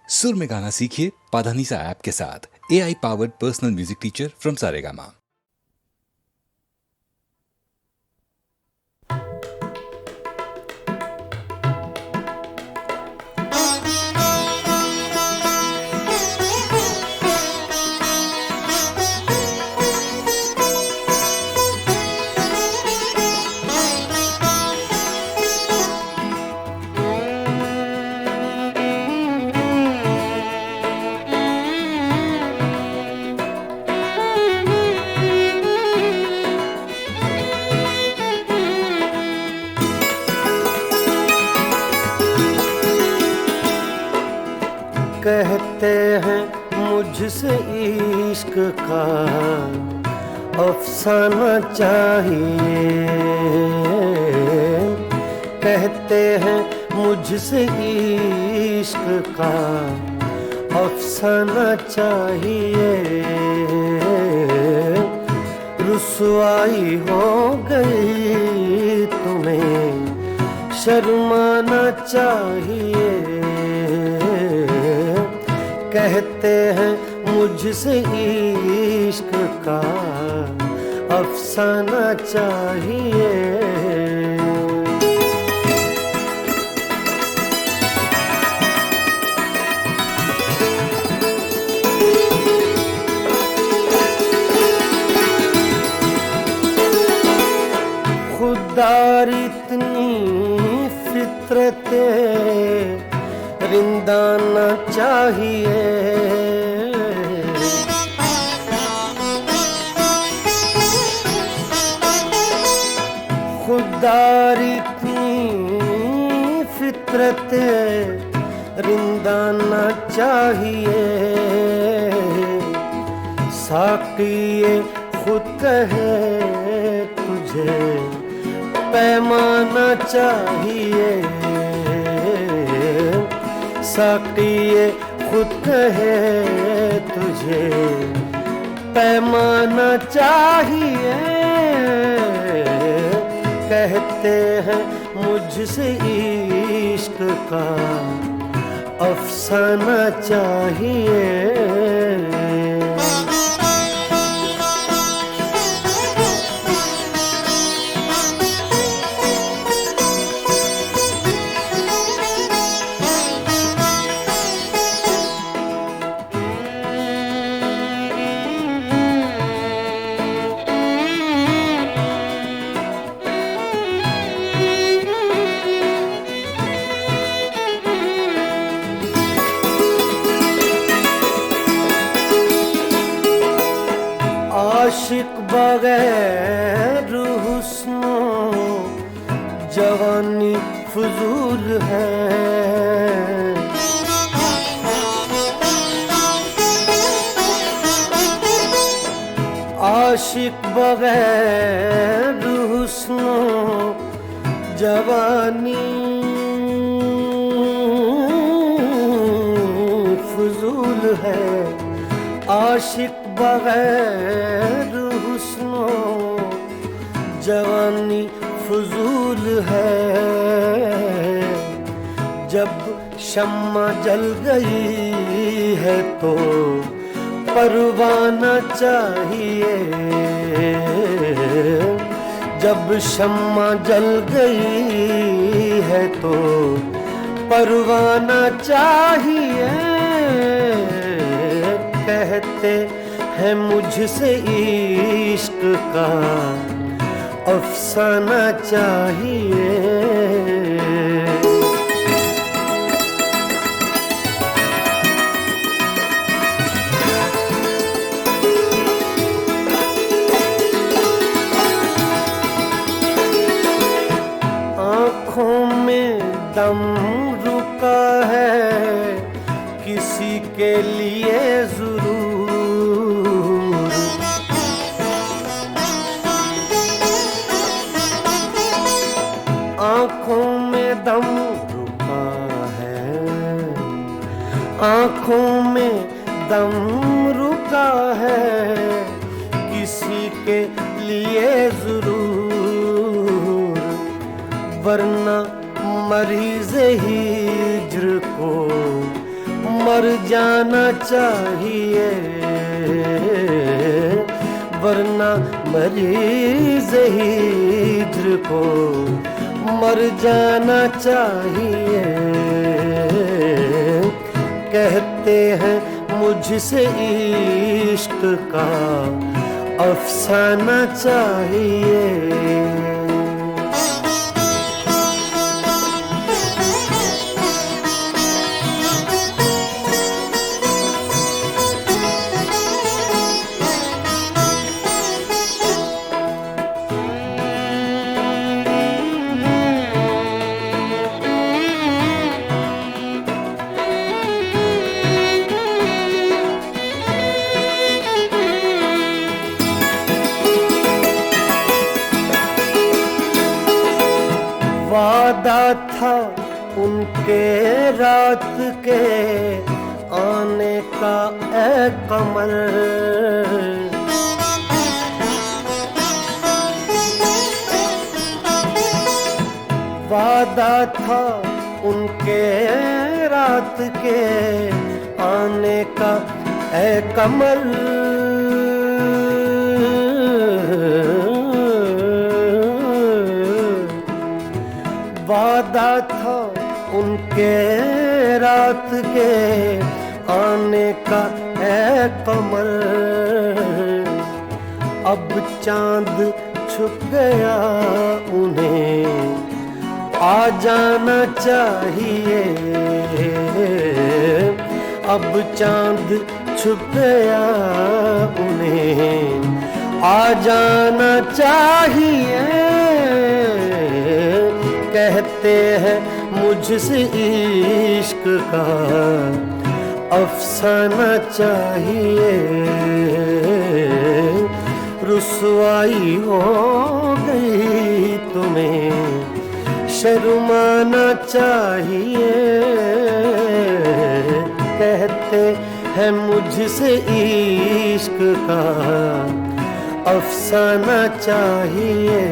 सुर में गाना सीखिए पाधानीसा ऐप के साथ। AI powered personal music teacher from Saregama. कहते हैं मुझसे इश्क का अफसाना चाहिए, कहते हैं मुझसे इश्क का अफसाना चाहिए। रुसवाई हो गई तुम्हें शर्माना चाहिए, कहते हैं मुझसे इश्क का अफसाना चाहिए। खुदार इतनी फितरते रिंदाना चाहिए, खुदार इतनी फितरत रिंदाना चाहिए। साक़िए खुद कहे तुझे पैमाना चाहिए, साक़िए खुद कहे तुझे पैमाना चाहिए। कहते हैं मुझसे इश्क का अफसाना चाहिए। आशिक बगैर हुस्नो जवानी फजूल है, आशिक बगैर हुस्नो जवानी फजूल है। आशिक बगैर हुस्नो जवानी फजूल है। जब शम्मा जल गई है तो परवाना चाहिए, जब शम्मा जल गई है तो परवाना चाहिए। कहते हैं मुझसे इश्क का अफसाना चाहिए। आँखों में दम रुका है किसी के लिए जरूर, आँखों में दम रुका है, आँखों में दम रुका है किसी के लिए जरूर। वरना मरीज़ हिज्र को मर जाना चाहिए, वरना मरीज़ हिज्र को मर जाना चाहिए। कहते हैं मुझसे इश्क का अफसाना चाहिए। वादा था उनके रात के आने का ऐ कमर, वादा था उनके रात के आने का ऐ कमर। वादा था उनके रात के आने का ऐ कमर। अब चांद छुप गया उन्हें आ जाना चाहिए। अब चांद छुप गया उन्हें आ जाना चाहिए। कहते हैं मुझसे इश्क का अफसाना चाहिए। रुसवाई हो गई तुम्हें शर्माना चाहिए। कहते हैं मुझसे इश्क का अफसाना चाहिए।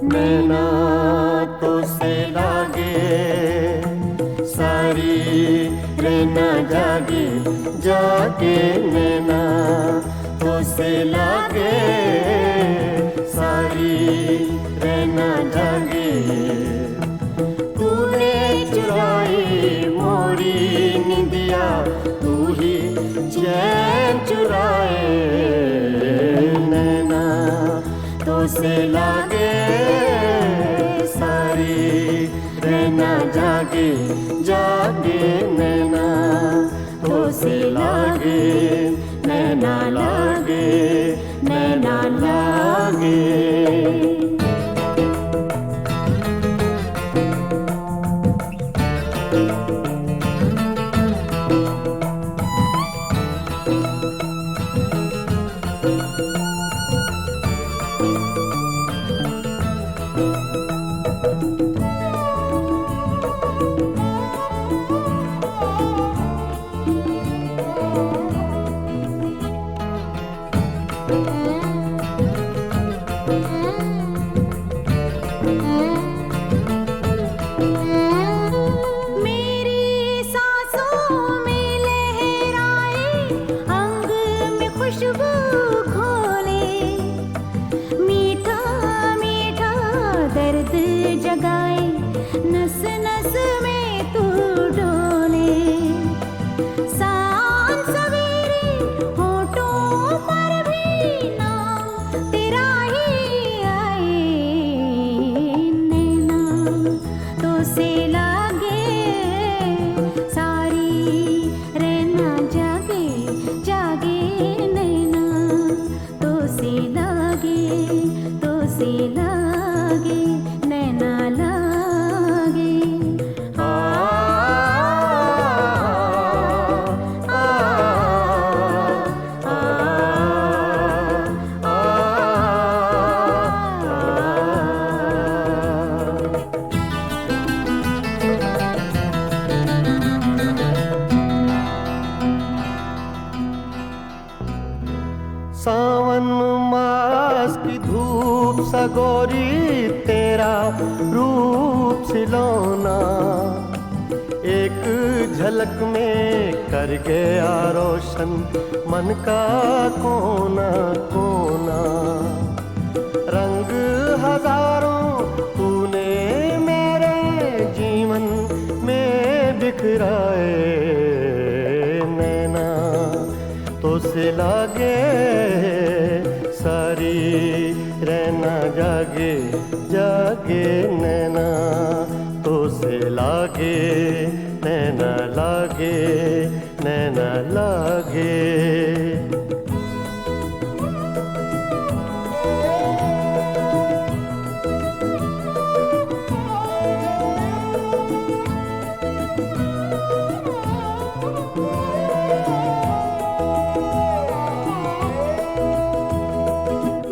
नैना तो से लागे सारी रहना जागे जागे। नैना तो से लागे सारी रहना जागे। तूने चुराई मोरी निंदिया तू ही चैन चुराए। नैना तो से लागे सारी रहना जागे जागे। नैना तो से लागे नैना लागे नैना लागे। से लागे सारी रहना जागे जागे नैना तो से लागे नैना लागे आ, आ, आ, आ, सावन मास की धूप सगोरी तेरा रूप सिलौना एक झलक में कर गया रोशन मन का कोना कोना रंग हजारों तूने मेरे जीवन में बिखराए नैना तो से लागे सारी रहना जागे जागे नैना तो से लागे नैना लागे नैना लागे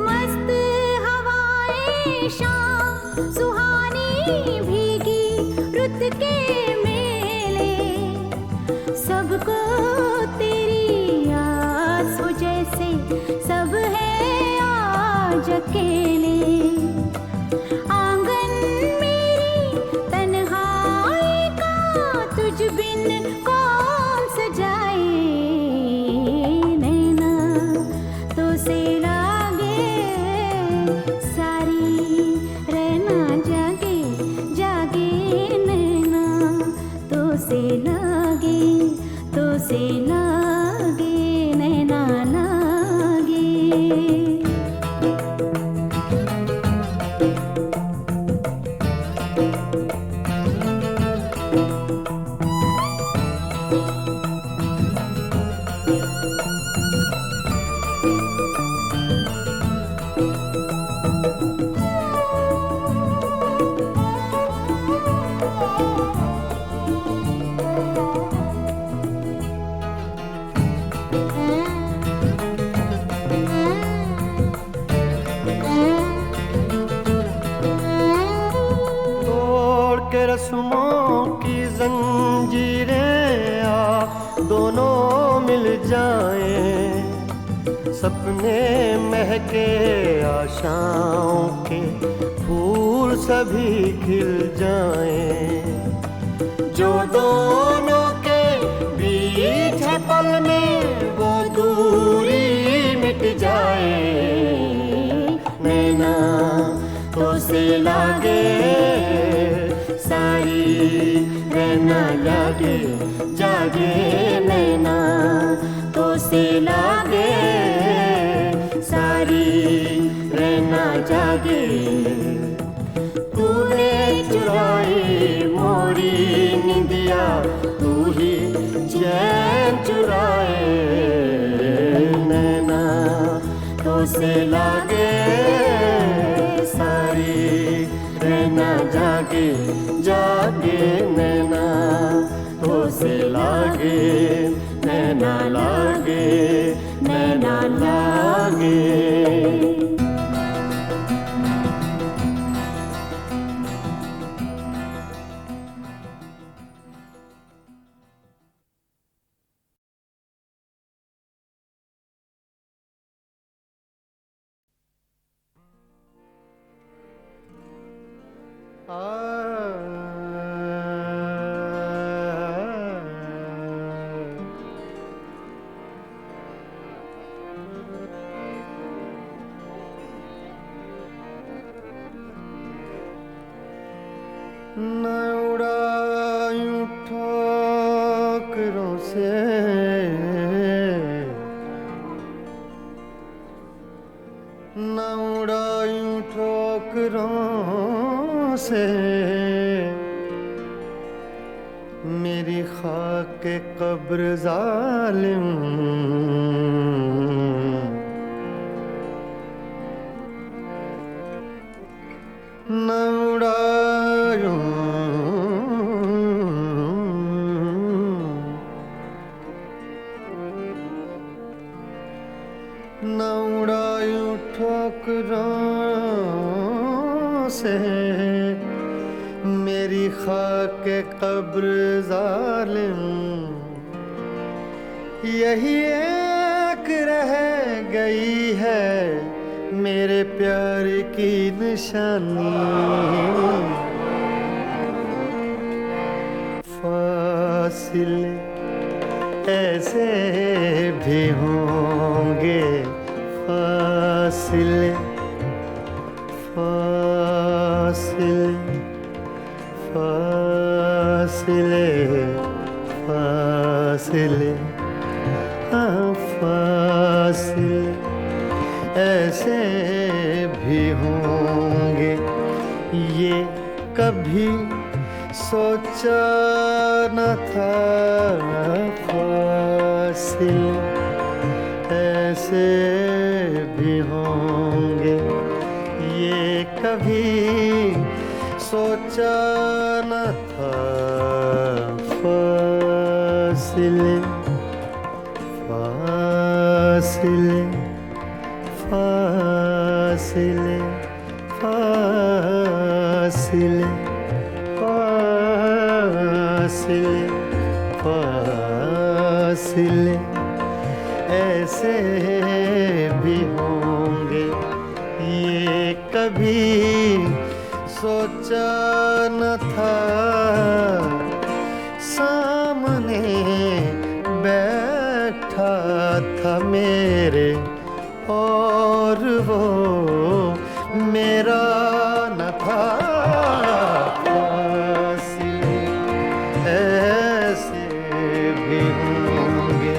मस्त हवाएं शाम सुहानी भीगी रुत के मेले सबको तेरी आस हो जैसे सब है आज अकेले आंगन मेरी तन्हाई का तुझ बिन कौन सजाए नैना तो से लागे सारी रहना जागे जागे नैना तो से लागे नैना लागे तोड़ के रस्मों की जंजीरें आ दोनों मिल जाएं सपने महके आशाओं के फूल सभी खिल जाएं जो दोनों के बीच है पल में वो दूरी मिट जाए नैना तो से लागे सारी रहना लागे जागे नैना तो से लागे सारी रहना जागे तूने चुराई मोरी निंदिया तू ही चैन चुराए नैना तो से लागे सारी रहना जागे जागे नैना तो से लागे नैना लागे नैना लागे न उड़ायूं ठोकरों से न उड़ायूं ठोकरों से खाके कब्र जालिम न उड़ायूं न उड़ायूं ठोकरों से मेरी खाके कब्र जालिम यही एक रह गई है मेरे प्यार की निशानी फासिले ऐसे भी होंगे फासिले फासिले फासिले फासिले फासिले ऐसे भी होंगे ये कभी सोचा न था फासिले ऐसे भी होंगे ये कभी सोचा न था फासिले फासिले फासिले फासिले फासिले फासिले ऐसे भी होंगे ये कभी सोचा न था सामने बैठा था मेरे और वो मेरा न था फासिले ऐसे भी होंगे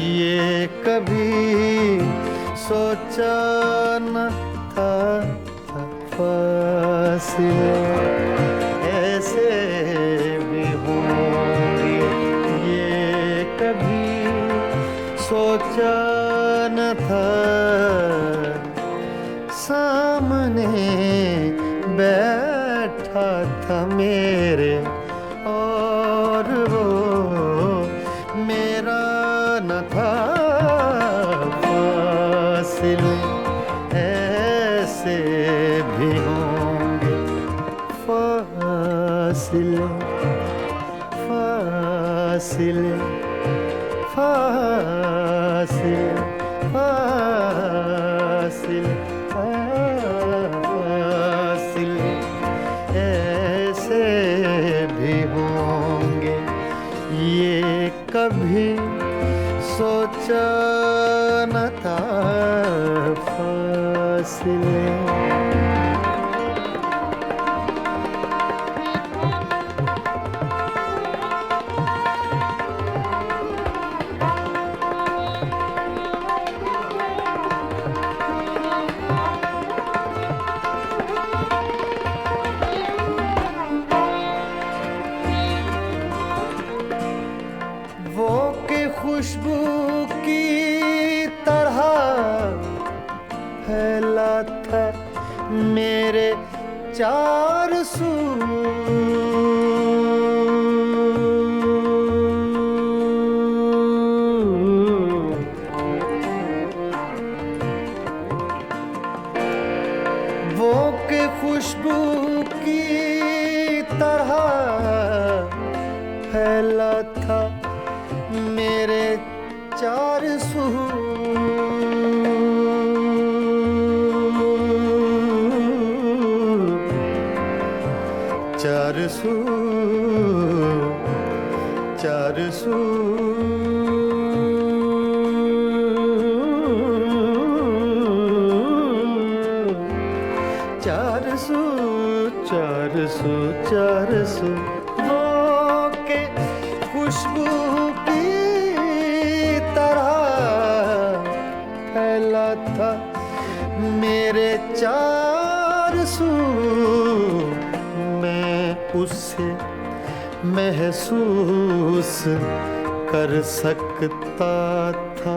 ये कभी सोचा न था फासिले ऐसे भी होंगे ये कभी सोचा न था सामने बैठा था मेरे और वो मेरा न था फासिले ऐसे भी होंगे फासिले फासिले फासिले फासिले फासिले ऐसे भी होंगे ये कभी सोचा न था फासिले वो के खुशबू की तरह फैला था मेरे चार सू वो के खुशबू की तरह फैला था मेरे चार सू चार सू चार सू चार सू चार सू चार सू वो के खुशबू की तरह फैला था मेरे चार सू मैं उससे महसूस कर सकता था,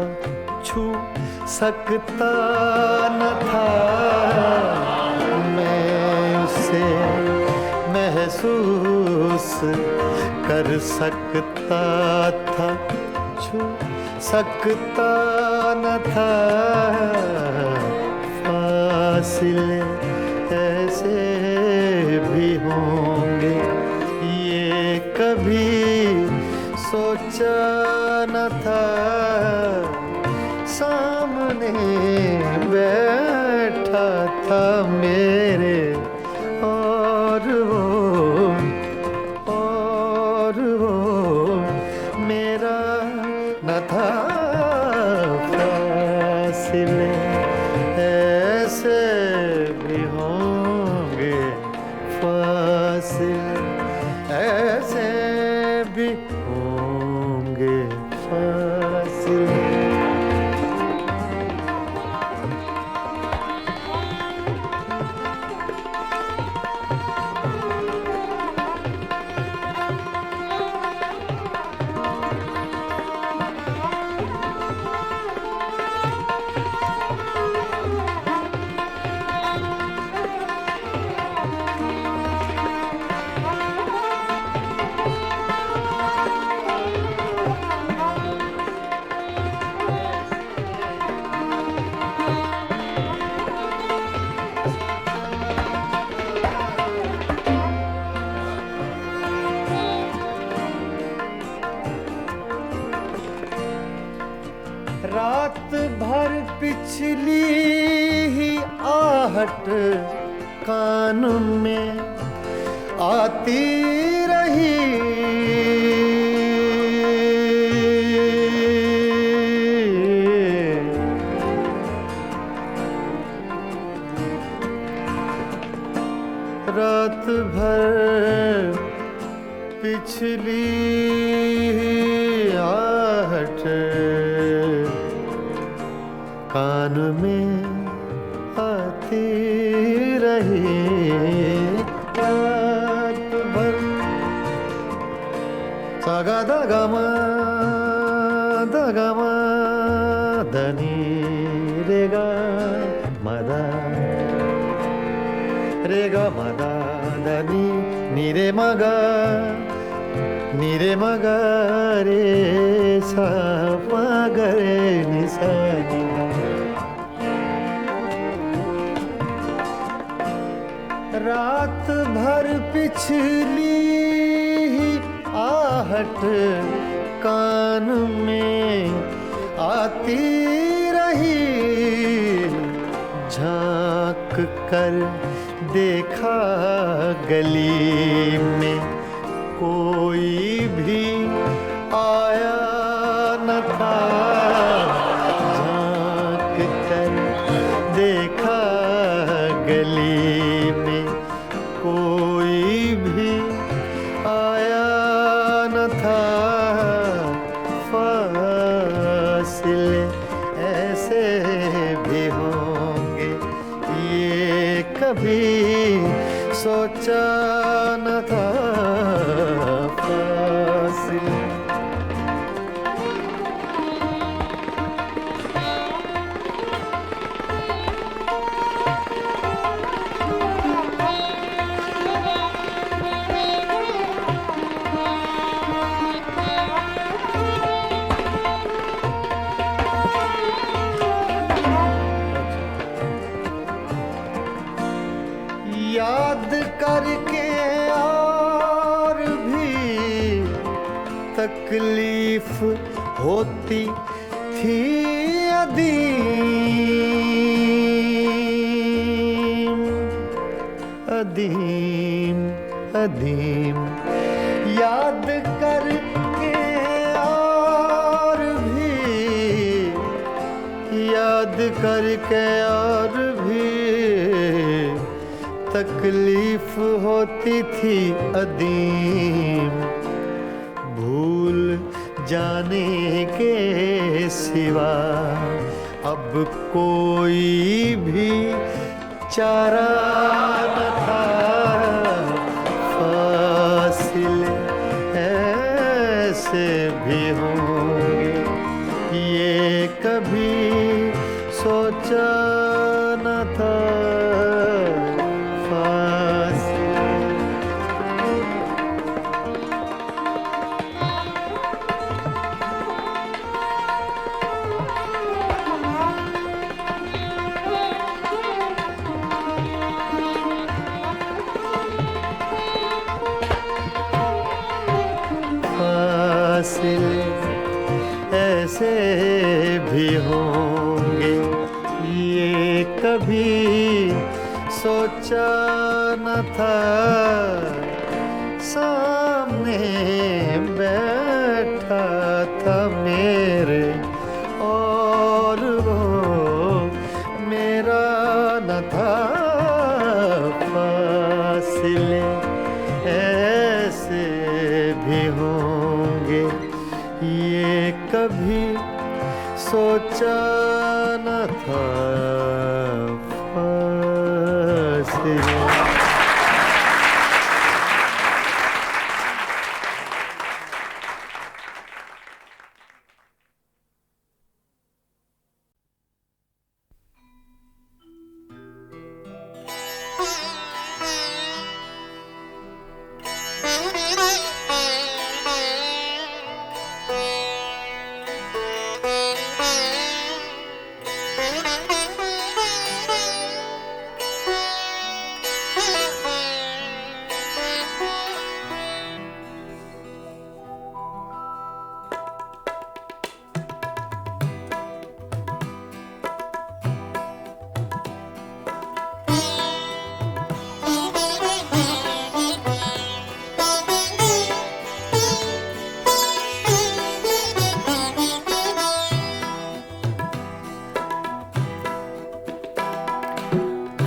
छू सकता न था। मैं उसे महसूस कर सकता था, छू सकता न था। फासले ऐसे भी होंगे ये कभी सोचा न था। सामने बैठा था मेरे और वो मेरा न था। फासले ऐसे भी होंगे, फासले ऐसे भी होंगे, फासले। रात भर पिछली ही आहट कान में आती रही। रात भर पिछली ही आहट कान में आती रही। रात भर सागा दगमा धनी रेगा मदा रेगा मदा धनी नीरे मगा रे सा मगरे निसा। रात भर पिछली ही आहट कान में आती रही। झांक कर देखा गली में कोई भी आया न था। झांक कर देखा गली में कोई भी आया न था। फासले ऐसे भी होंगे ये कभी सोचा न था। फासले याद करके और भी तकलीफ होती थी अदीम अदीम अदीम। याद करके और भी याद करके और भी तकलीफ होती थी अदीम। भूल जाने के सिवा अब कोई भी चारा न था। फासले ऐसे भी होंगे, ये कभी सोचा न था। फासले ऐसे भी होंगे, ये कभी सोचा न था। सामने बैठा था मेरे और वो मेरा न था। फासले ऐसे भी होंगे, ये कभी सोचा न था। फासले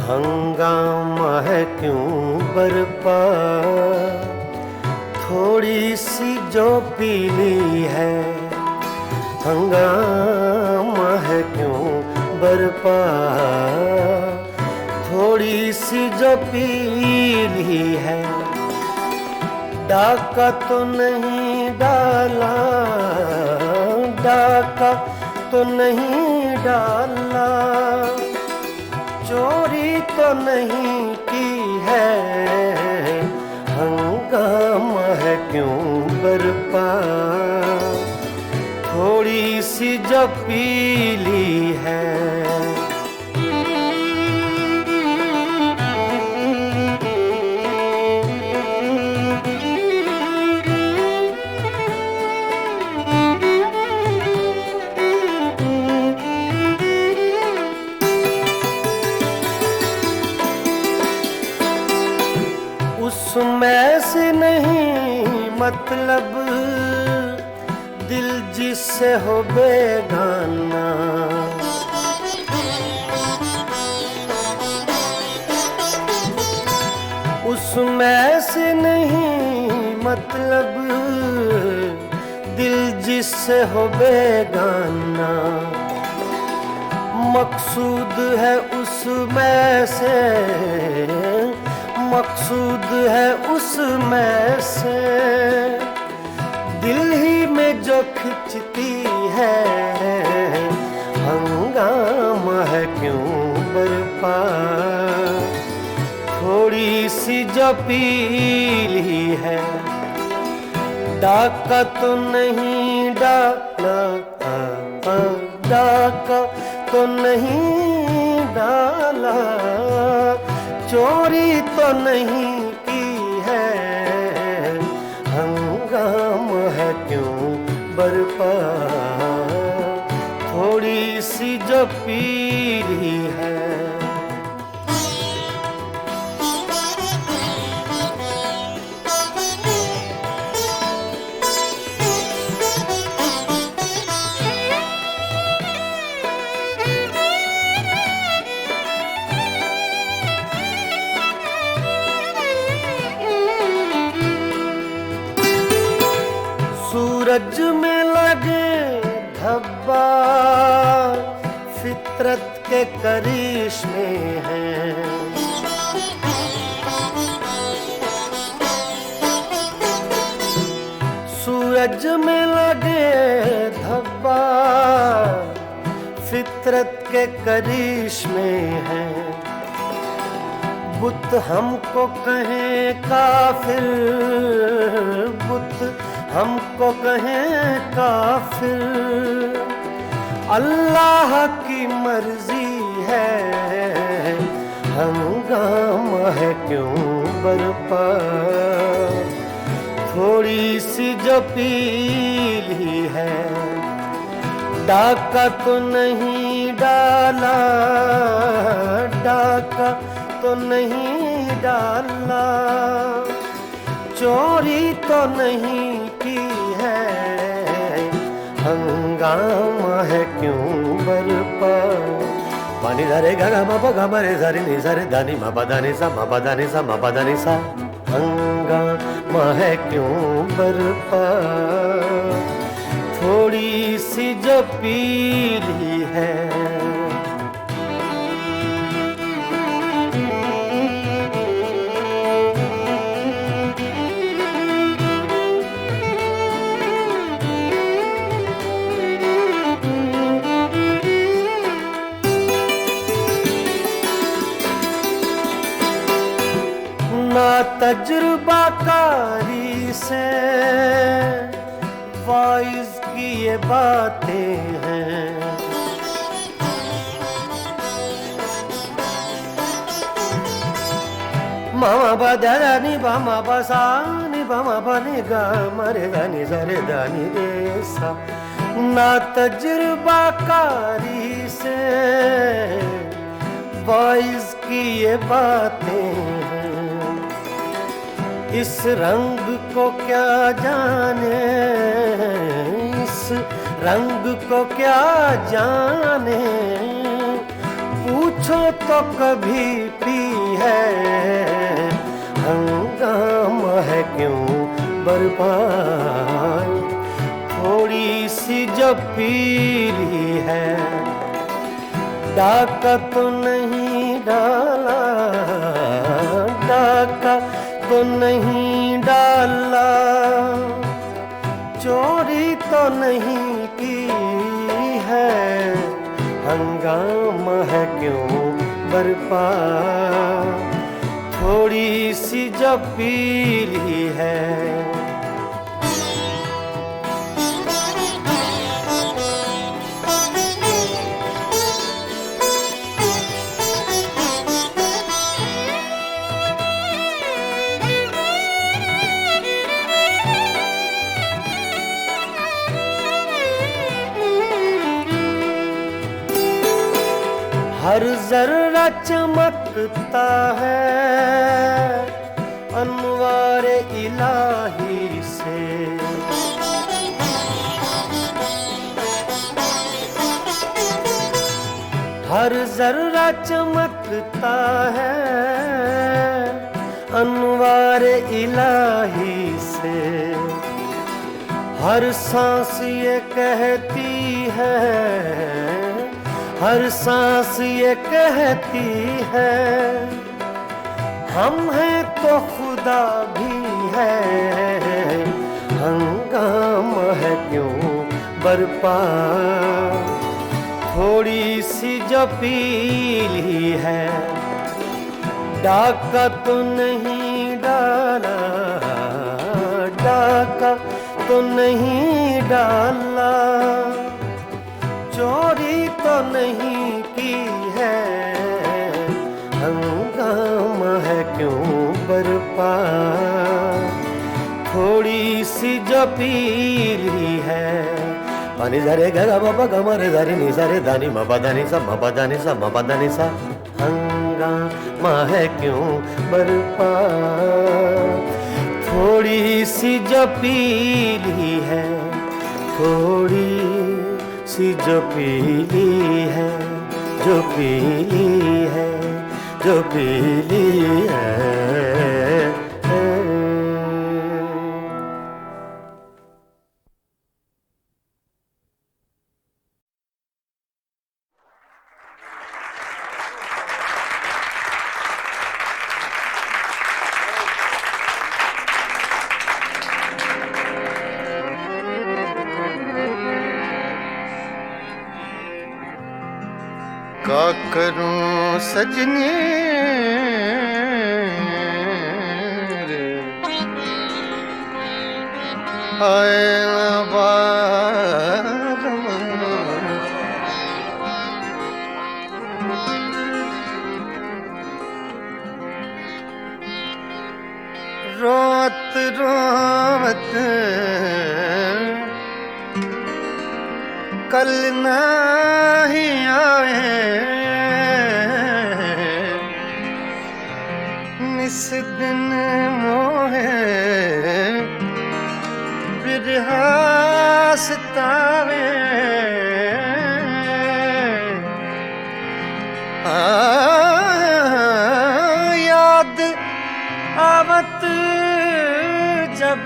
हंगामा है क्यों बरपा, थोड़ी सी जो पीली है। हंगामा है क्यों बरपा, थोड़ी सी जो पीली है। डाका तो नहीं डाला, डाका तो नहीं डाला, चोरी तो नहीं की है। हंगामा है क्यों बरपा, थोड़ी सी जो पीली है। उसमें से नहीं मतलब, दिल जिससे हो बेगाना। उसमें से नहीं मतलब, दिल जिससे हो बेगाना। मकसूद है उसमें से, मकसूद है उसमें से, दिल ही में जो खिंचती है। हंगामा है क्यों बरपा, थोड़ी सी जो पीली है। डाका तो नहीं डाला, डाका तो नहीं डाला, चोरी तो नहीं की है। हंगामा है क्यों बरपा, थोड़ी सी जो पीली है। सूरज में लगे धब्बा, फितरत के करिश्मे हैं। सूरज में लगे धब्बा फितरत के करिश्मे हैं। बुत हमको कहें काफिर, बुत हमको कहें काफिर, अल्लाह की मर्जी है। हंगामा है क्यों बरपा, थोड़ी सी जो पीली है। डाका तो नहीं डाला, डाका तो नहीं डाला, चोरी तो नहीं की है। हंगामा है क्यों बरपा। पानी धरे गा मा पा गा मा रे सा रे नि सा रे धा नि मा पा धा नि सा मा पा धा नि सा मा पा धा नि सा। हंगामा है क्यों बरपा, थोड़ी सी जो पीली है। ना तजुर्बाकारी से वाइज की ये बातें हैं। मामा बदा नि बामा बसा नि बामा बने गा मरे दानी सरे दानी रे सा। ना तजुर्बाकारी से वाइज की ये बातें हैं। इस रंग को क्या जाने, इस रंग को क्या जाने, पूछो तो कभी पी है। हंगामा है क्यों बरपा, थोड़ी सी जो पीली है। डाका तो नहीं डाला, डाका तो नहीं डाला, चोरी तो नहीं की है। हंगामा है क्यों बरपा, थोड़ी सी जो पीली है। हर जर्रा चमकता है अनवारे इलाही से। हर जर्रा चमकता है अनवारे इलाही से। हर सांस ये कहती है, हर सांस ये कहती है, हम हैं तो खुदा भी है। हंगामा है क्यों बरपा, थोड़ी सी जो पीली है। डाका तो नहीं डाला, डाका तो नहीं डाला, चोरी तो नहीं की है। हंगामा है क्यों बरपा, थोड़ी सी जो पीली है। पानी धरे गा बाबा गा रे धरे नि सरे दानी मा पा दानी सा मा पा दानी सा मा पा दानी सा। हंगामा है क्यों बरपा, थोड़ी सी जो पीली है। थोड़ी सी जो पीली है, जो पीली है, जो पीली है। करूं सजनी रे, आए ना बारम। रोत रोत कल नहीं आए, निस दिन मोहे बिरहा सतावे। याद आवत जब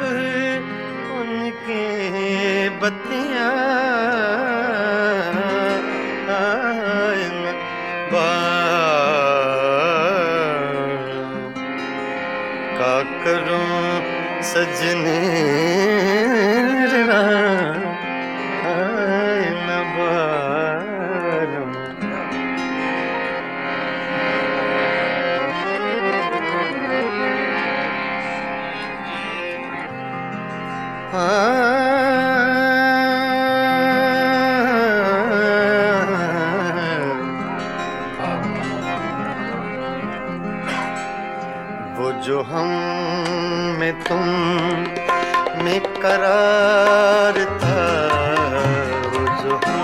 उनके बत्तियां का करूं सजने न बारम। वो जो हम में तुम में करार था, वो जो हम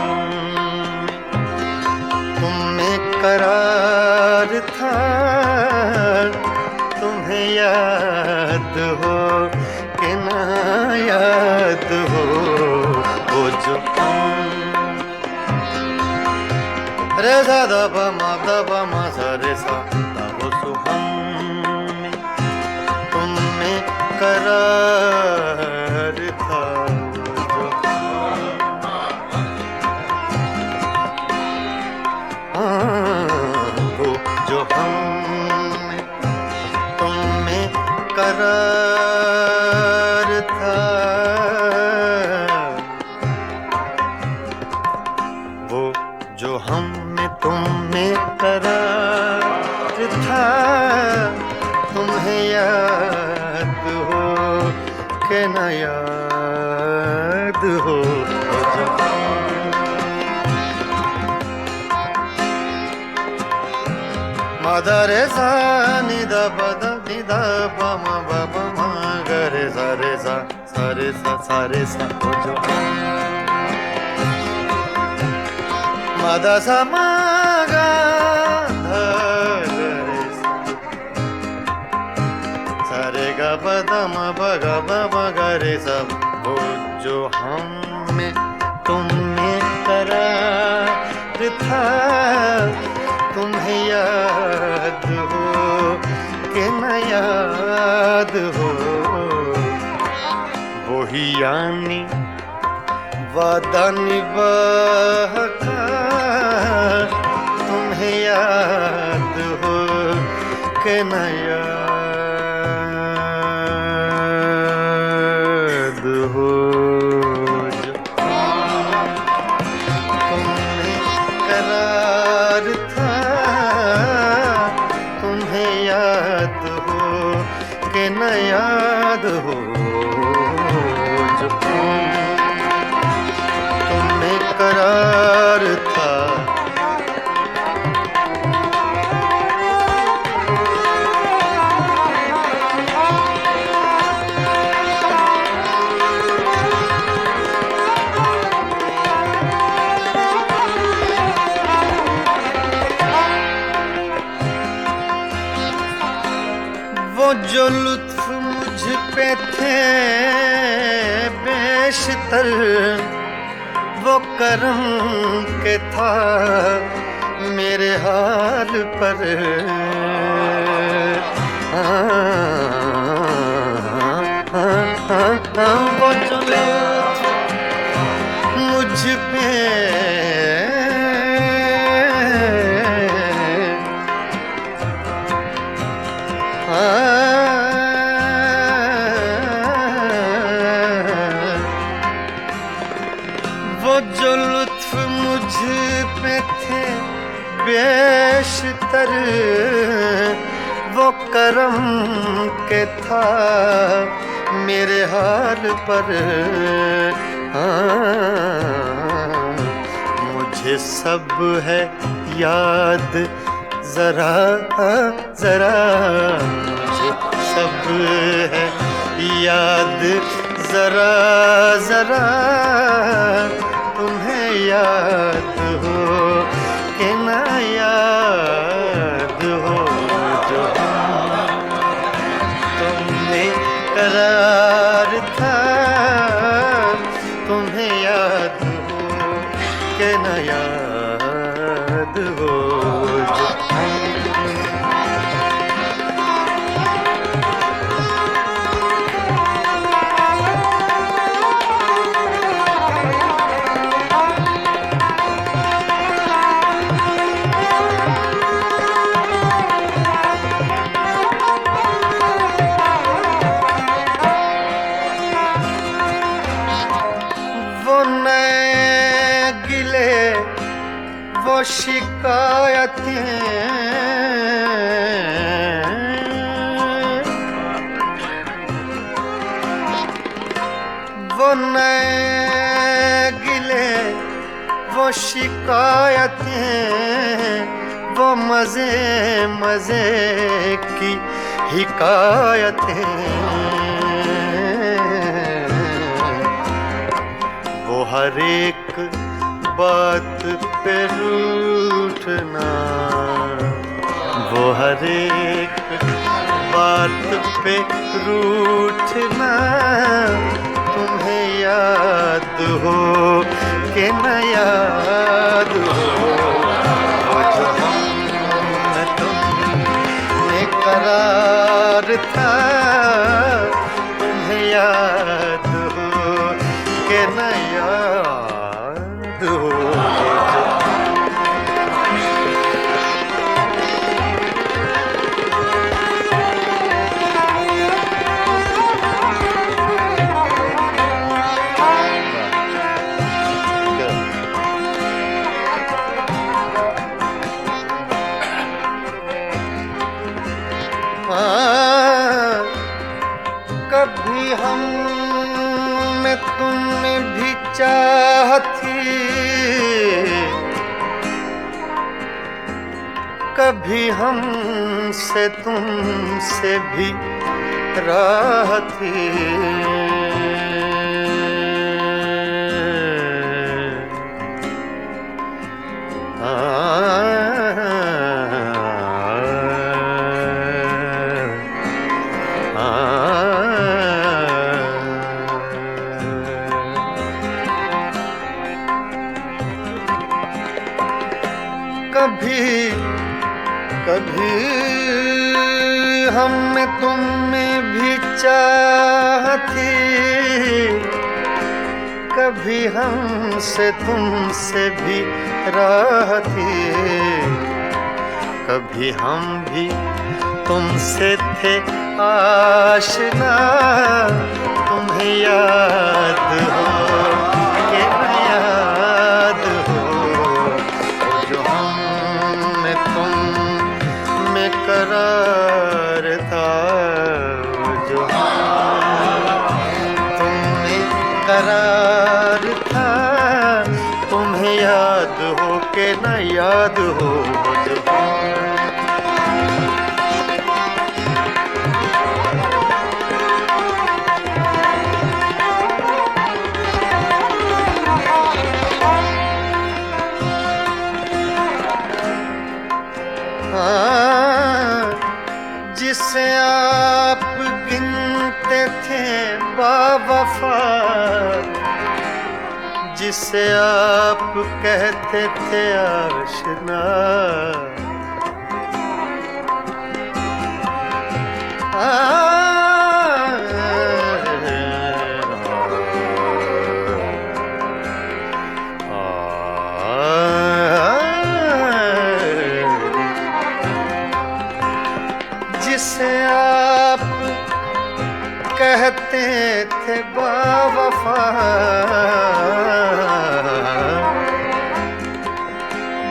तुम में करार था, तुम्हें याद हो कि ना याद हो। वो जो हम रे सा दा पा मा सा रे सा दा वो सो हम तुम में करार था, वो जो हम तुम में करार था, वो जो हम में तुम में करार था, तुम्हें याद हो कि न याद हो। वो जो मा रे सा नि दा पा दा नि दा पा मा बा पा मा गा रे सा रे सा सा रे सा सा रे सा। वो जो मा दा सा मा गा धा गा रे सा रे गा पा दा मा पा गा पा मा गा रे सा। वो जो हम में तुम में करार था, तुम्हें याद हो कि न याद हो। वही यानी वादा निभाका, तुम्हें याद हो कि न याद हो। जो तुम्हें करार था, तुम्हें याद हो कि न याद हो। जो तुम्हें करार था, वो जो लुत्फ मुझ पे थे बेशतर, वो करम के था मेरे हाल पर। वो जो लुत्फ मुझ पे वो जो लुत्फ मुझ पे थे नेशतर वो करम के था मेरे हाल पर। मुझे सब है याद जरा जरा, मुझे सब है याद जरा जरा, तुम्हें याद हो कि ना याद हो जो तुमने करार था, तुम्हें याद हो कि ना याद हो जो वो शिकायतें वो नए गिले वो शिकायतें वो मजे मजे की हिकायतें वो हर एक बात पे रूठना वो हर एक बात पे रूठना तुम्हें याद हो कि न याद हो वो जो हम तुमने करार था तुम्हें याद हो कि न याद हो कभी हम में तुमने भी चाहती, कभी हमसे तुमसे भी राहती, कभी कभी हम में तुम में भी चाहती, कभी हमसे तुमसे भी राहती, कभी हम भी तुमसे थे आशना, तुम्हें याद हो कि न याद हो जो हम में तुम में करार था, जो तुम में करार था, तुम्हें याद हो कि न याद हो जो जिसे आप गिनते थे बावफा, जिसे आप कहते थे आशना, जिसे आप कहते थे बावफा,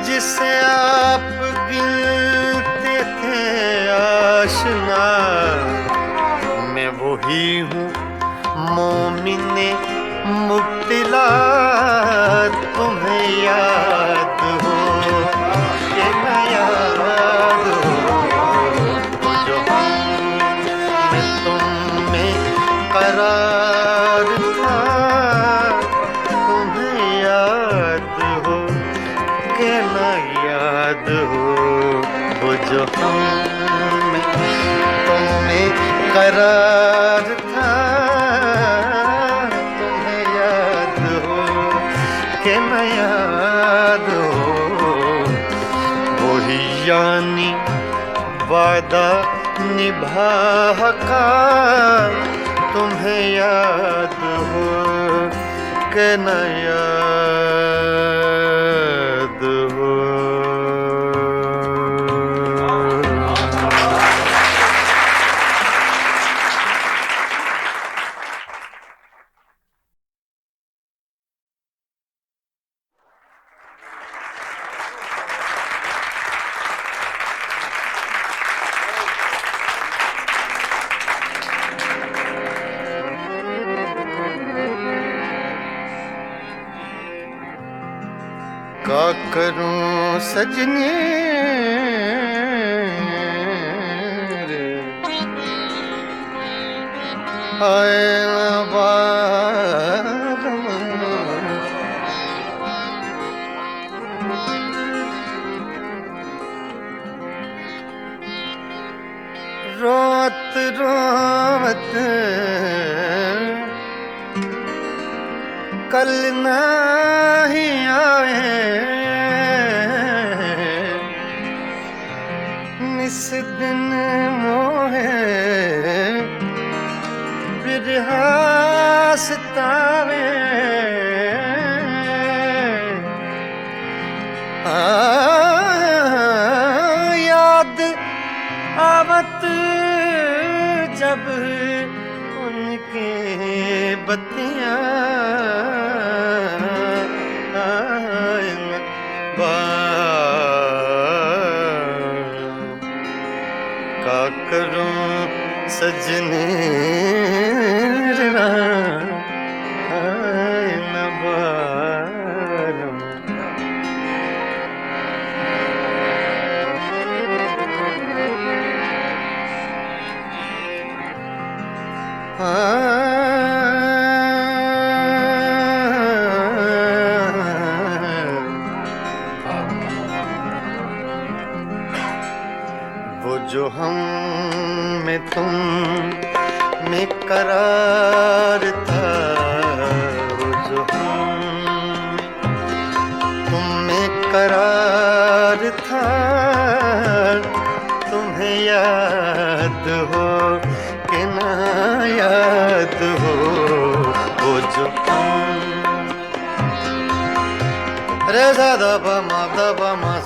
जिसे आप गिन हूँ मोमिने मुब्तिला, तुम्हें याद हो कि न याद हो जो मैं तुम में करार था, तुम्हें याद हो कि न याद हो वो जो हम में तुम में करार था, तुम्हें याद हो कि न याद हो वही यानी वादा निभा का, तुम्हें याद हो कि न याद हो। क्या करूं सजनी आए न बारम, रोत रोत कल नहीं आए, निस दिन मोहे बिरहा सतावे, याद आवत जब उनके बत्तियां का करूं सजने न बारम, वो जो हम में तुम में करार था, वो जो हम में तुम में करार था, तुम्हें याद हो कि ना याद हो वो जो हम रे सा दा प म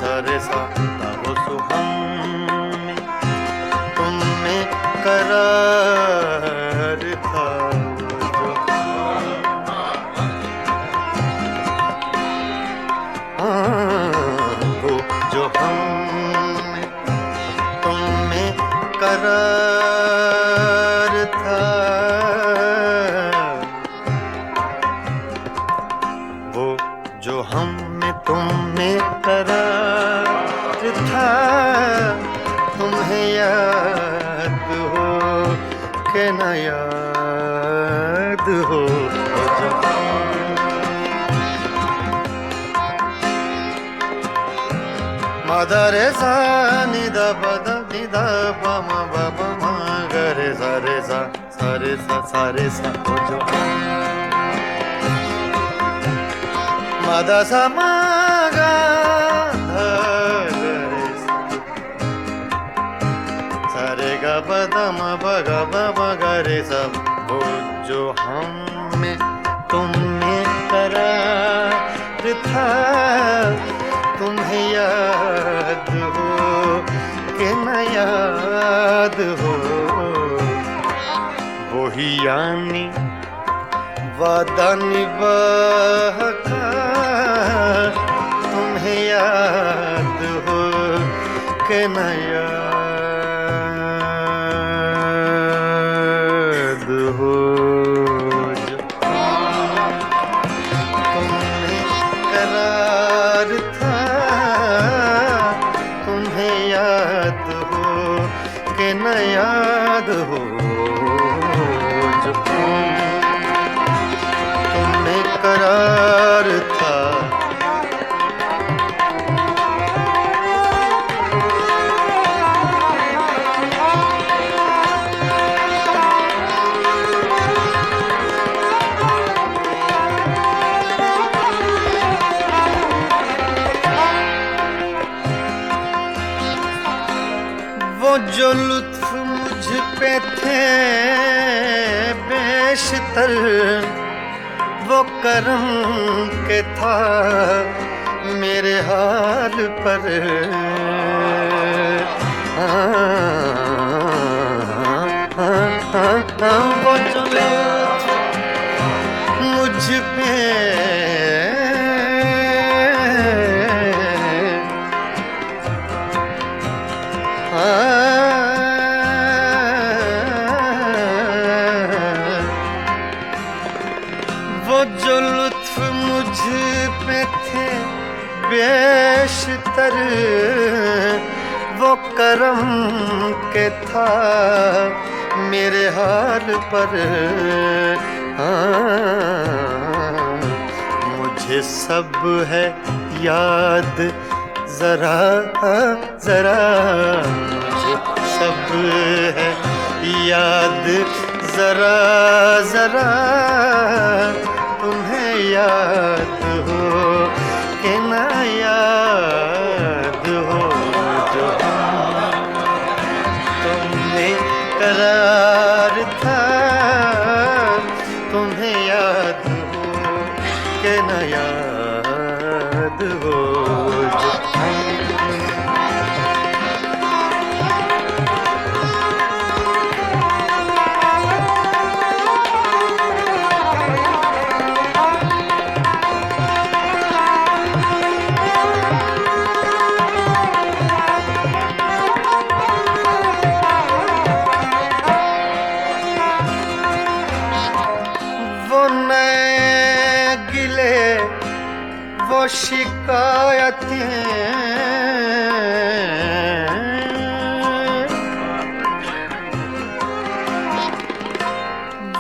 सा रे सा दा वो सो हम तुम में करार था, वो जो हम में तुम में करार था, वो जो हम में तुम में करार था, तुम्हें याद हो कि न याद हो वो जो दा रे सा नि दा प द नि दा प म ब प म ग रे सा रे सा सा रे सा सा रे सा वो जो म द सा म ग ध ग रे सा रे ग प द म प ग प म ग रे सा वो जो हम में तुम में करार था, तुम्हें याद हो कि न याद हो वही यानी वादा निभा का, तुम्हें याद हो कि न याद हो। जो तुम्हें करार था, तुम्हें याद हो कि न याद हो, जो तुम्हें करार था। वो जो लुत्फ मुझ पे थे बेशतर, वो करम के था मेरे हाल पर। वो जो लुत्फ मुझ पे वो जो लुत्फ मुझ पे थे बेशतर, वो करम के था मेरे हाल पर। मुझे सब है याद जरा जरा, मुझे सब है याद जरा जरा, तुम्हें याद हो कि न याद हो, जो तुमने करार था, तुम्हें याद हो कि न याद हो, जो वो नए गिले वो शिकायतें,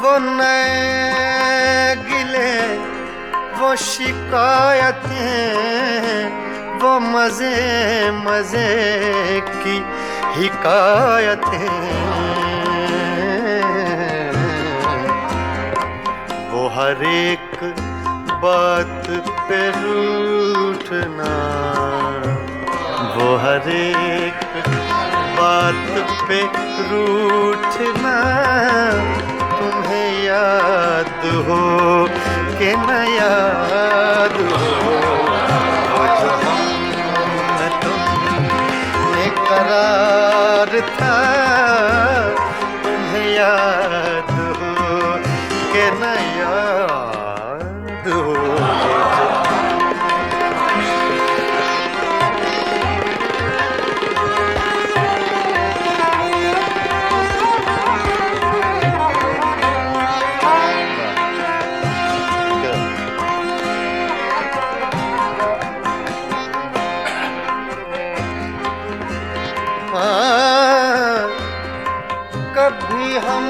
वो नए गिले वो शिकायतें, वो मजे मजे की हिकायतें, वो हर एक बात पे रूठना, वो हर एक बात पे रूठना, तुम्हें याद हो कि न याद हो, वो जो हम तुमने करार था, तुम्हें याद हो कि न याद हो, कभी हम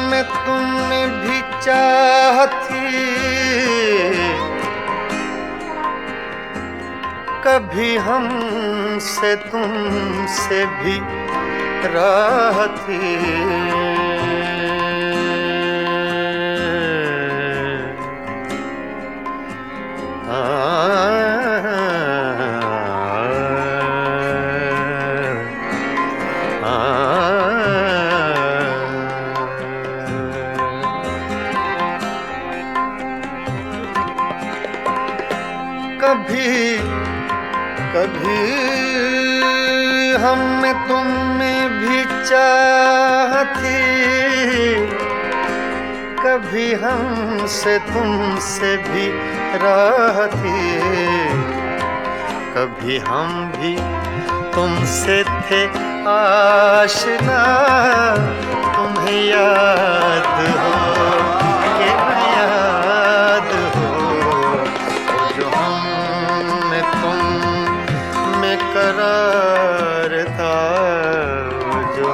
में तुमने भी चाहती, कभी हम से तुमसे भी राहती, कभी कभी हम में तुम में भी चाहती, कभी हमसे तुमसे भी राहती, कभी हम भी तुमसे थे आशना, तुम तुम्हें याद हो कि न याद हो, जो हम में तुम में करार था, जो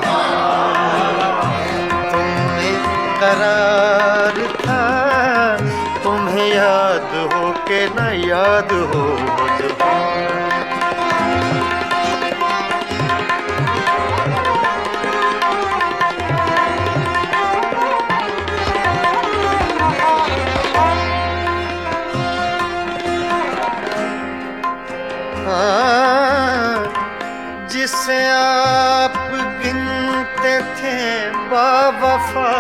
तुम में करार था, तुम्हें याद हो कि न याद हो, जो जिसे आप गिनते थे बावफा,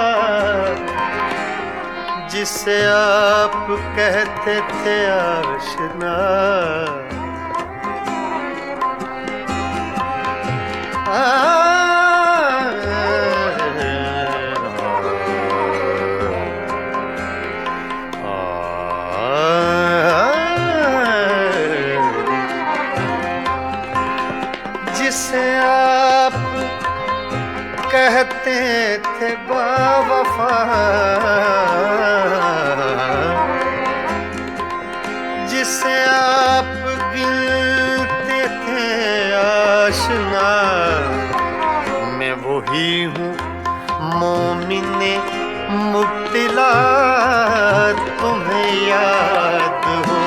जिसे आप कहते थे आशिना, जिसे आप कहते थे बावफा, जिसे आप गिनते थे आशना, मैं वही हूँ मोमिने मुब्तिला, तुम्हें याद हो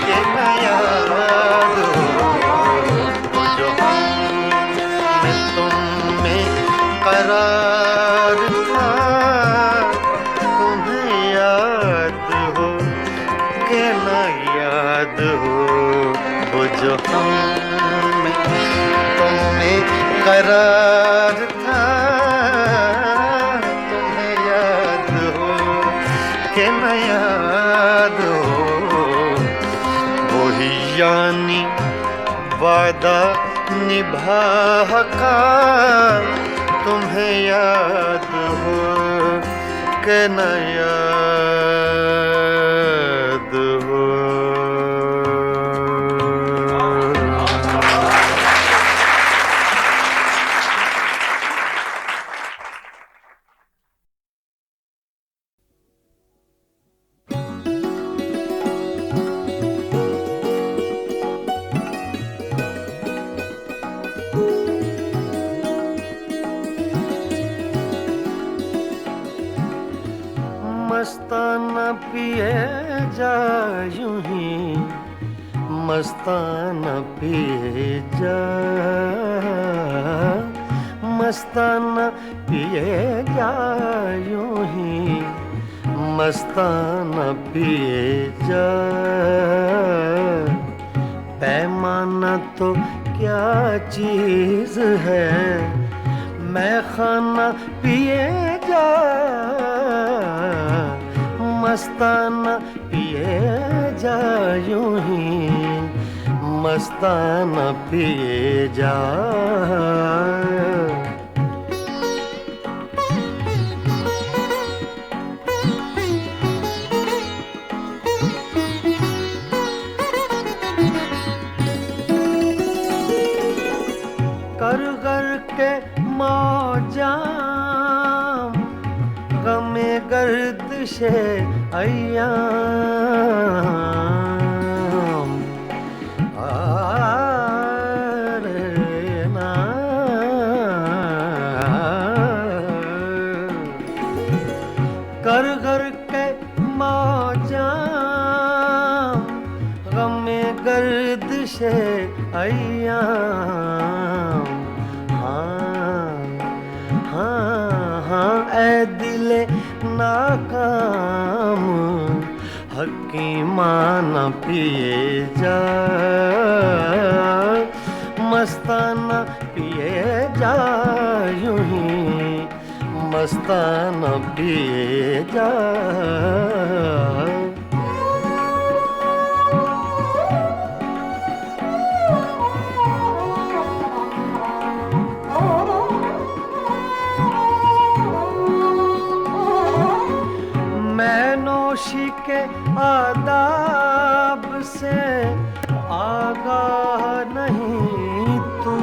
कि न याद हो, करार था, तुम्हें याद हो कि न याद हो, वो जो हम में तुम्हें करार था, तुम्हें याद हो कि न याद हो, वही यानी वादा निभा का, तुम्हें याद हो कि न याद हो। मस्ताना पिए जा यूं ही, मस्ताना पिए जा, मस्ताना पिए जा यूं ही, मस्ताना पिए जा, पैमाना तो क्या चीज़ है, मैं खाना पिए जा, मस्ताना पिए जा यूं ही, मस्ताना पिए जा। कर कर के मौजाम, गमे गर्दिशे अय्याम, ना कर कर के मौजाम, गमे गर्दिशे अय्याम, ऐ दिले नाकाम, हकीमाना पिए जा, मस्ताना पिए जा यूं ही, मस्ताना पिए जा। नौशी के आदाब से आगाह नहीं तू,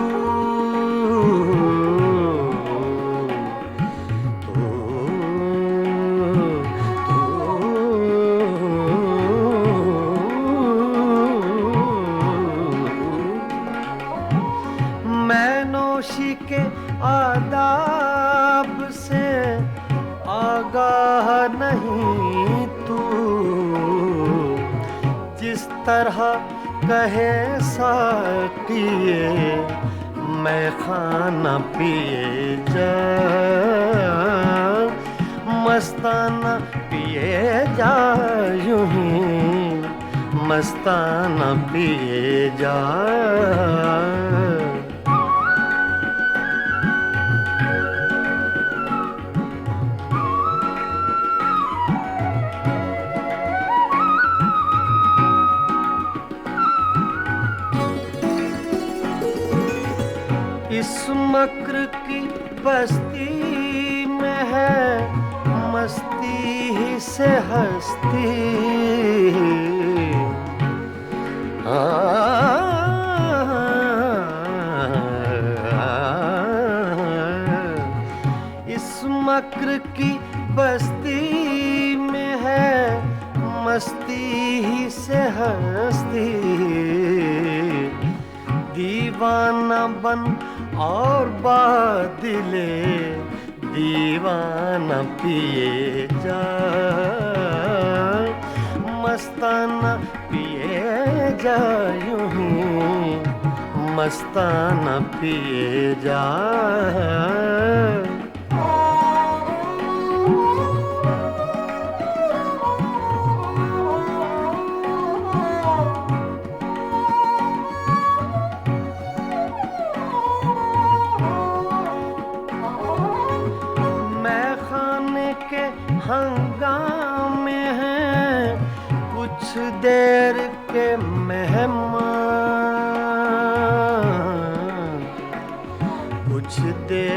नहीं तू, जिस तरह कहे साकिए मैं खाना पिए जा, मस्ताना पिए जा, यूं ही मस्ताना पिए जा। इस मक्र की बस्ती में है मस्ती ही से हस्ती, इस मक्र की बस्ती में है मस्ती ही से हस्ती, दीवाना बन और बादले दीवाना पिए जा, मस्ताना पिए जा, यूं ही मस्ताना पिए जा। हंगामे हैं कुछ देर के मेहमान, कुछ देर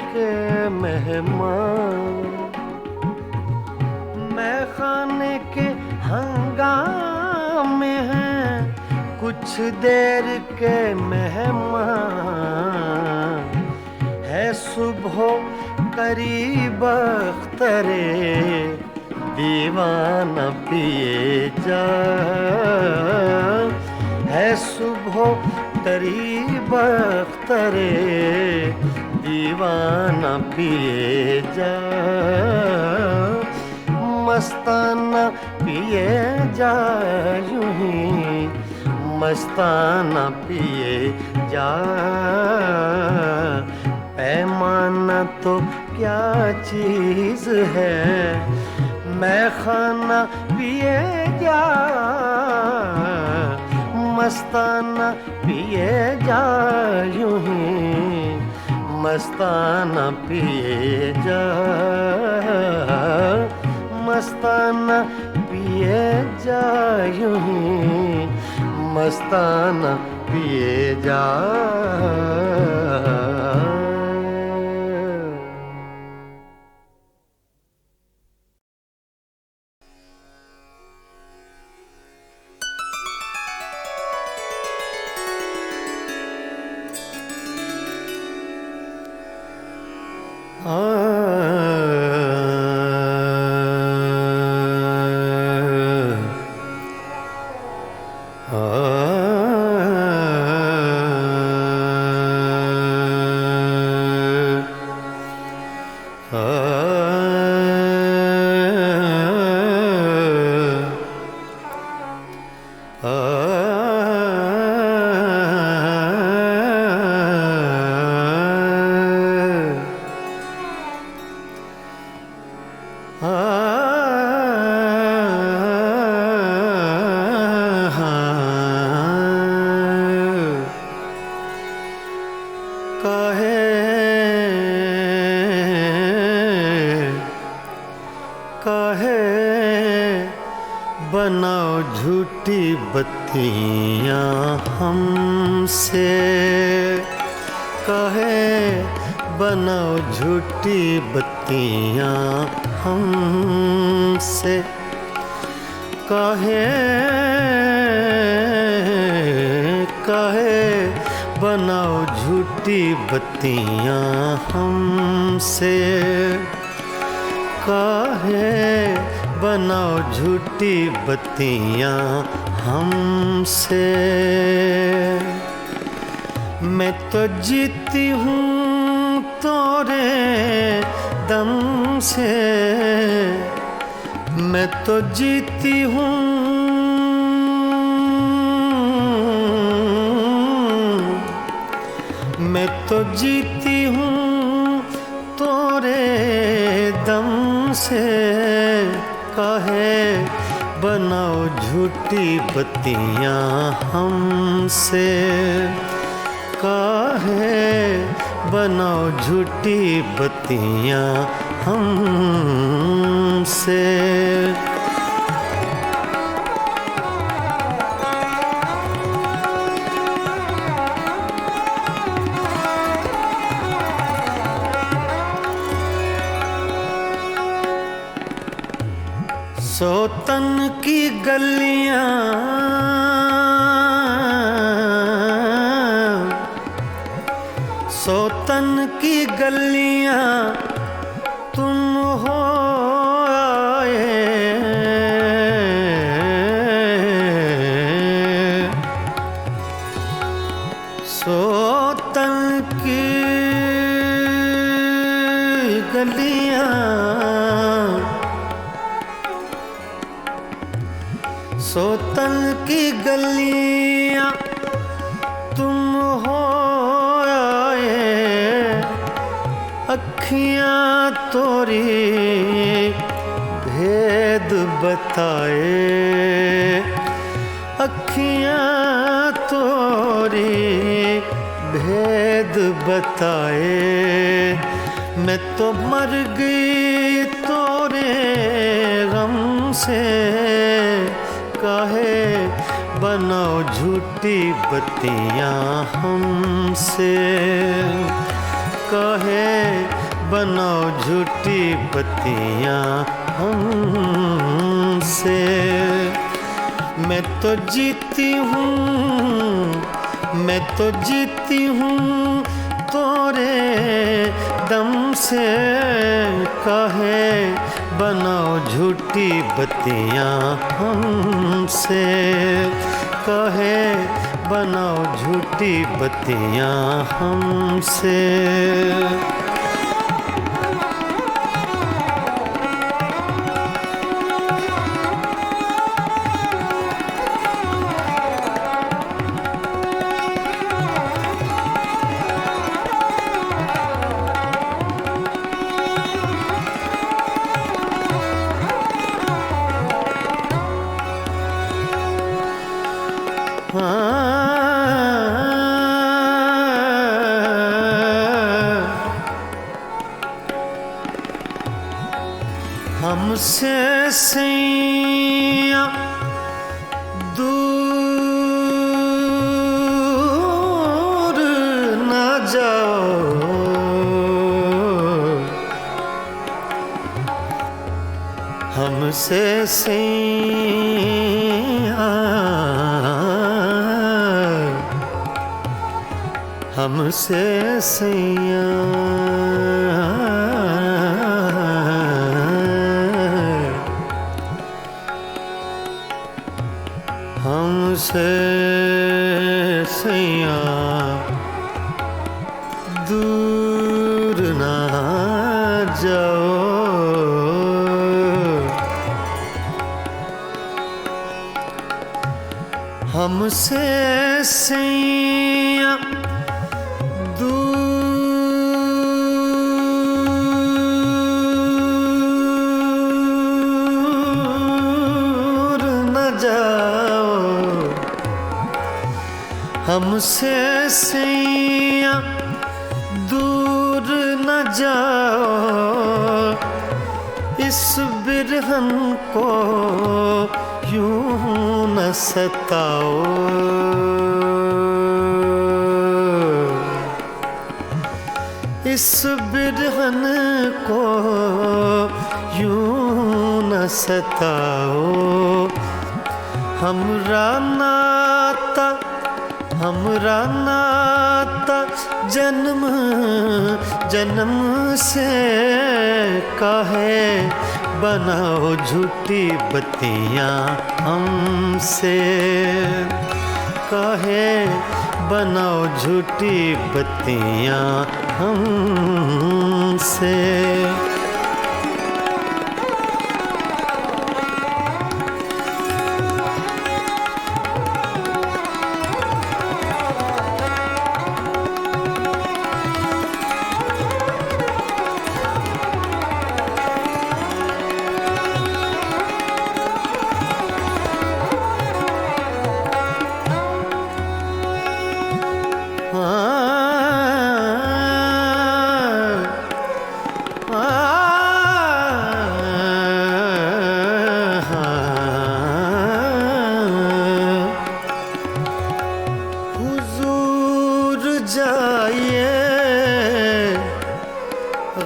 के मेहमान, मैं खाने के हंगामे हैं कुछ देर के मेहमान, है सुबह करीब अख्तरे दीवाना पिए जा, है सुबह करीब अख्तरे दीवाना पिए जा, मस्ताना पिए जा, यूं ही मस्ताना पिए जा। पैमाना तो क्या चीज है, मैं खाना पिए जा, मस्ताना पिए जा, यूं ही मस्ताना पिए जा, मस्ताना पिए जा, यूं ही मस्ताना पिए जा। बनाओ झूठी बत्तियां हमसे, कहे बनाओ झूठी बत्तियां हमसे, कहे बनाओ झूठी बत्तियां हमसे, कहे बनाओ झूठी बत्तियां हमसे। मैं तो जीती हूँ तोरे दम से मैं तो जीती हूँ। मैं तो जीती हूँ तोरे दम से। काहे बनाओ झूठी बत्तियाँ हमसे। काहे बनाओ झूठी बत्तियाँ हमसे। सोतन की गलियां सोतन की गलियां तुम हो आए। सोतन की गलियां सोतन की गलियां तुम हो आए। अखियां तोरी भेद बताए। अखियां तोरी भेद बताए। मैं तो मर गई तोरे गम से। काहे बनाओ झूठी बत्तियाँ हमसे। काहे बनाओ झूठी बत्तियाँ हमसे। मैं तो जीती हूँ। मैं तो जीती हूँ तोरे दम से। काहे बनाओ झूठी बत्तियाँ हमसे। काहे बनाओ झूठी बत्तियाँ हमसे। हमसे सैया दूर न जाओ। हमसे सैया हमसे सैया हमसे सैया दूर ना जाओ। हमसे सैया दूर न जाओ। हमसे सैया दूर न जाओ। इस बिरहन को यूं न सताओ। इस बिरहन को यूं न सताओ। हमरा नाता जन्म जन्म से। काहे बनाओ झूठी बत्तियाँ हमसे। कहे बनाओ झूठी बत्तियां हमसे। जाइए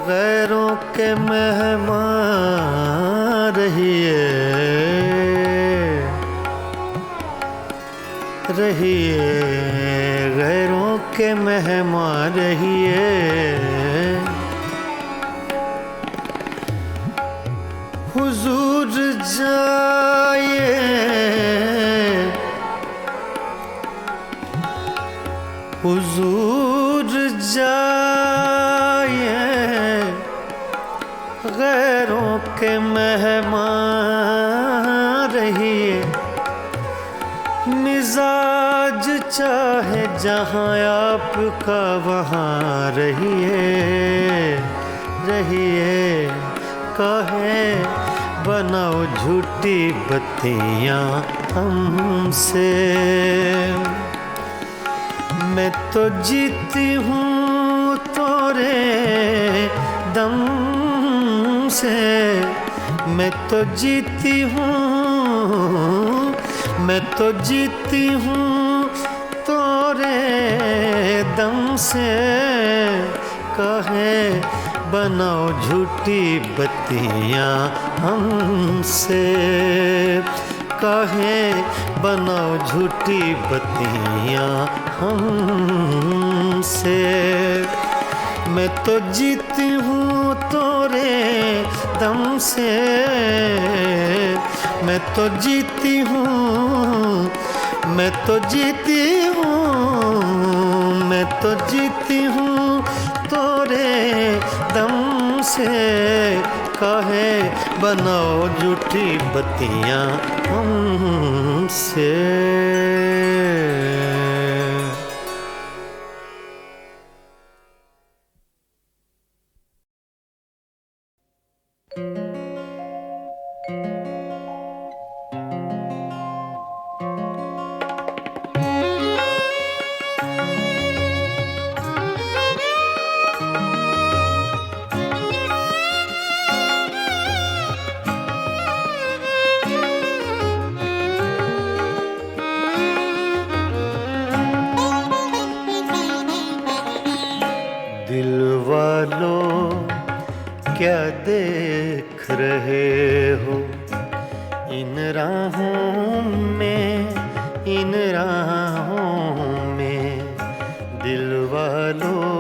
गैरों के मेहमान रहिए, रहिए गैरों के मेहमान रहिए। हुजूर जाइए हुजूर जाइए गैरों के मेहमान रहिए। मिजाज चाहे जहाँ आपका वहाँ रहिए, रहिए कहे बनाओ झूठी बत्तियां हमसे। मैं तो जीती हूँ तोरे दम से, मैं तो जीती हूँ, मैं तो जीती हूँ तोरे दम से। कहे बनाओ झूठी बत्तियां हमसे, कहे बनाओ झूठी बत्तियां हमसे। मैं तो जीती हूँ तोरे दम से, मैं तो जीती हूँ, मैं तो जीती हूँ, मैं तो जीती हूँ तोरे दम से। कहे बनाओ झूठी बत्तियां हमसे। दिल वालों क्या देख रहे हो इन राहों में, इन राहों में। दिल वालों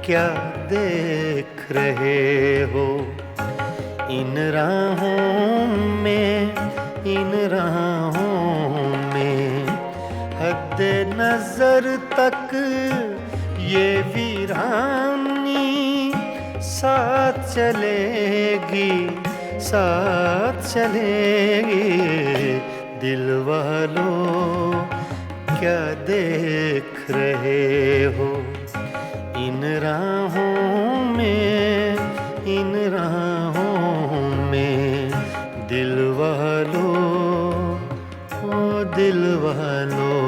क्या देख रहे हो इन राहों में, इन राहों में। हद नजर तक ये वीरानी साथ चलेगी, साथ चलेगी। दिल वालों क्या देख रहे हो इन राहों में, इन राहों में। दिल वालों ओ दिल वालों।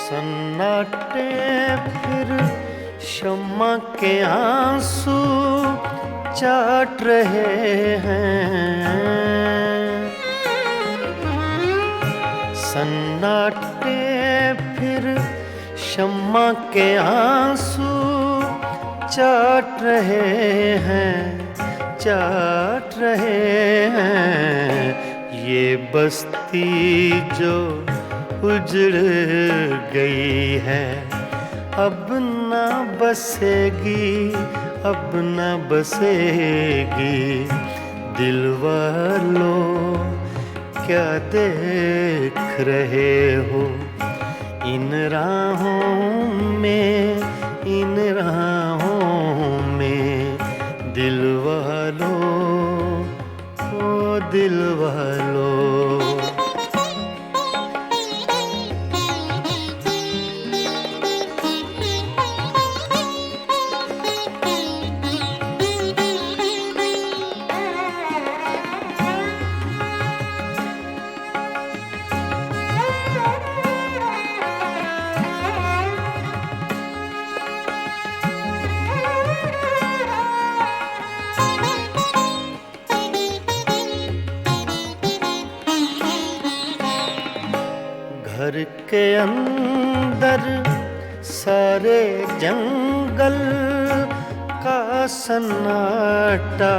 सन्नाटे फिर शम्मा के आंसू चाट रहे हैं। सन्नाटे फिर शम्मा के आंसू चाट रहे हैं, चाट रहे हैं। ये बस्ती जो उजड़ गई है, अब न बसेगी, अब न बसेगी। दिल वालों क्या देख रहे हो इन राहों में, इन राहों में। दिल वालों, ओ दिल वालों। घर के अंदर सारे जंगल का सन्नाटा,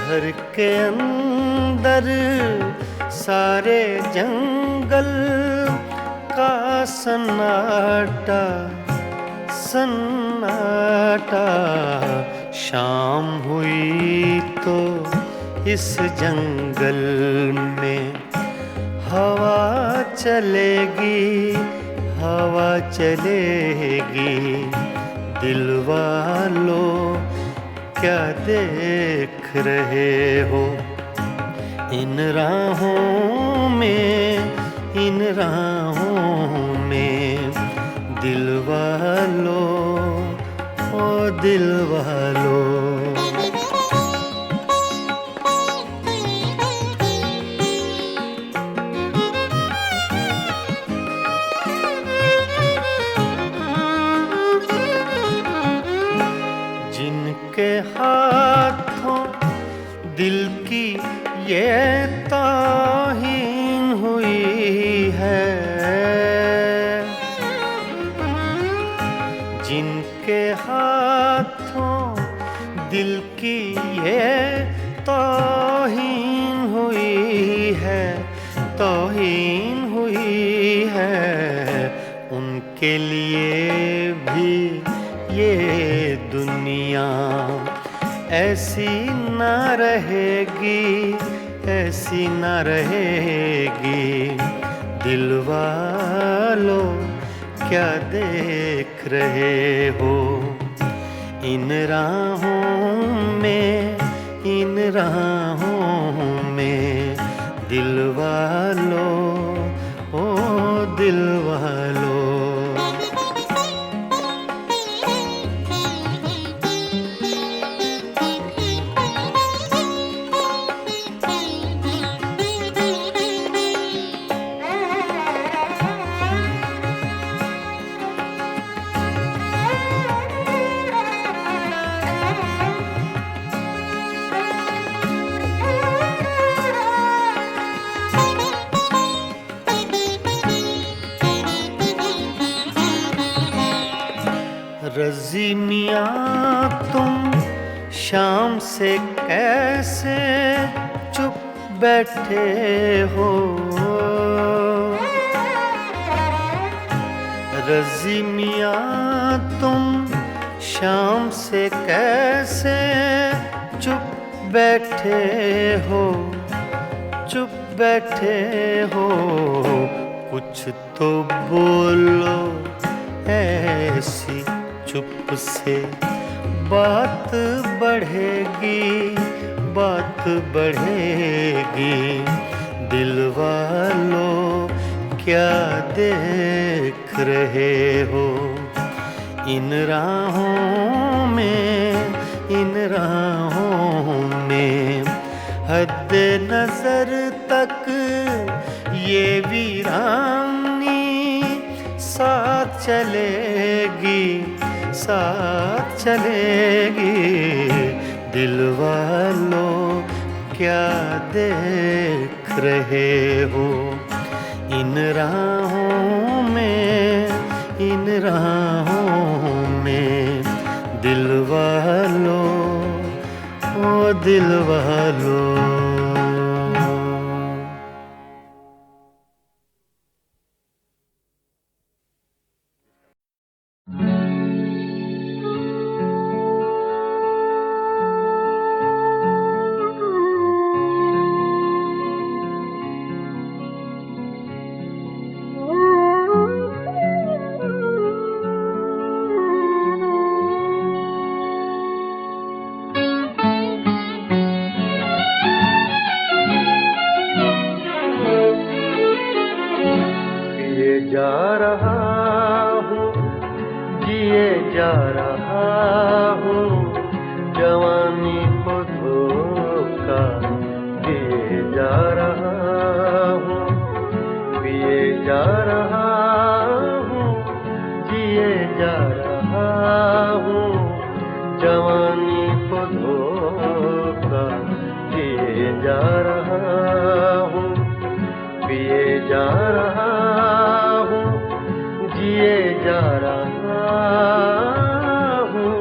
घर के अंदर सारे जंगल का सन्नाटा, सन्नाटा। शाम हुई तो इस जंगल में हवा चलेगी, हवा चलेगी। दिल वालों क्या देख रहे हो इन राहों में, इन राहों में। दिल वालों, ओ दिल वालों। जिनके हाथों दिल की ये ताहीन हुई है, जिनके हाथों दिल की ये ताहीन हुई है, ताहीन हुई है। उनके लिए भी ये दुनिया ऐसी न रहेगी, ऐसी न रहेगी। दिल वालों क्या देख रहे हो इन राहों में, इन राहों में। दिल वालों, ओ दिल वालों। रज़ी मियाँ तुम शाम से कैसे चुप बैठे हो, रज़ी मियाँ तुम शाम से कैसे चुप बैठे हो, चुप बैठे हो। कुछ तो बोलो ऐसी चुप से बात बढ़ेगी, बात बढ़ेगी। दिल वालों क्या देख रहे हो इन राहों में, इन राहों में। हद नजर तक ये वीरानी साथ चलेगी, साथ चलेगी। दिल वालों क्या देख रहे हो इन राहों में, इन राहों में। दिल वालों, ओ दिल वालों। जवानी को धोखा दिए जा रहा हूँ, पिए जा रहा हूँ, जिए जा रहा हूँ।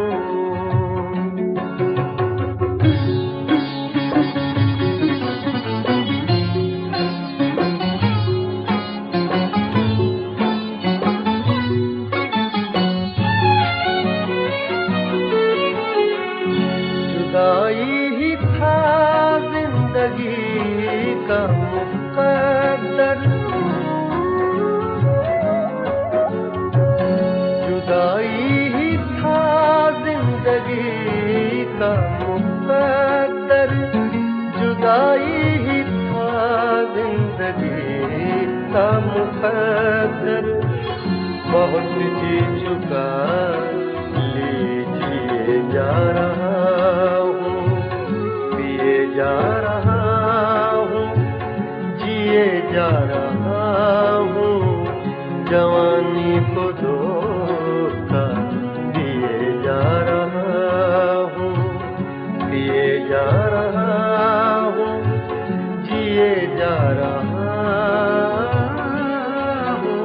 जुदाई ही था जिंदगी का मुकद्दर, जुदाई ही था जिंदगी का मुकद्दर, जुदाई ही था जिंदगी का मुकद्दर। बहुत जी चुका लीजिए जा रहा हूँ, पिए जा रहा हूँ, जिए जा रहा हूँ। जवानी को धोखा दिए जा रहा हूँ, पिए जा रहा हूँ, जिए जा रहा हूँ।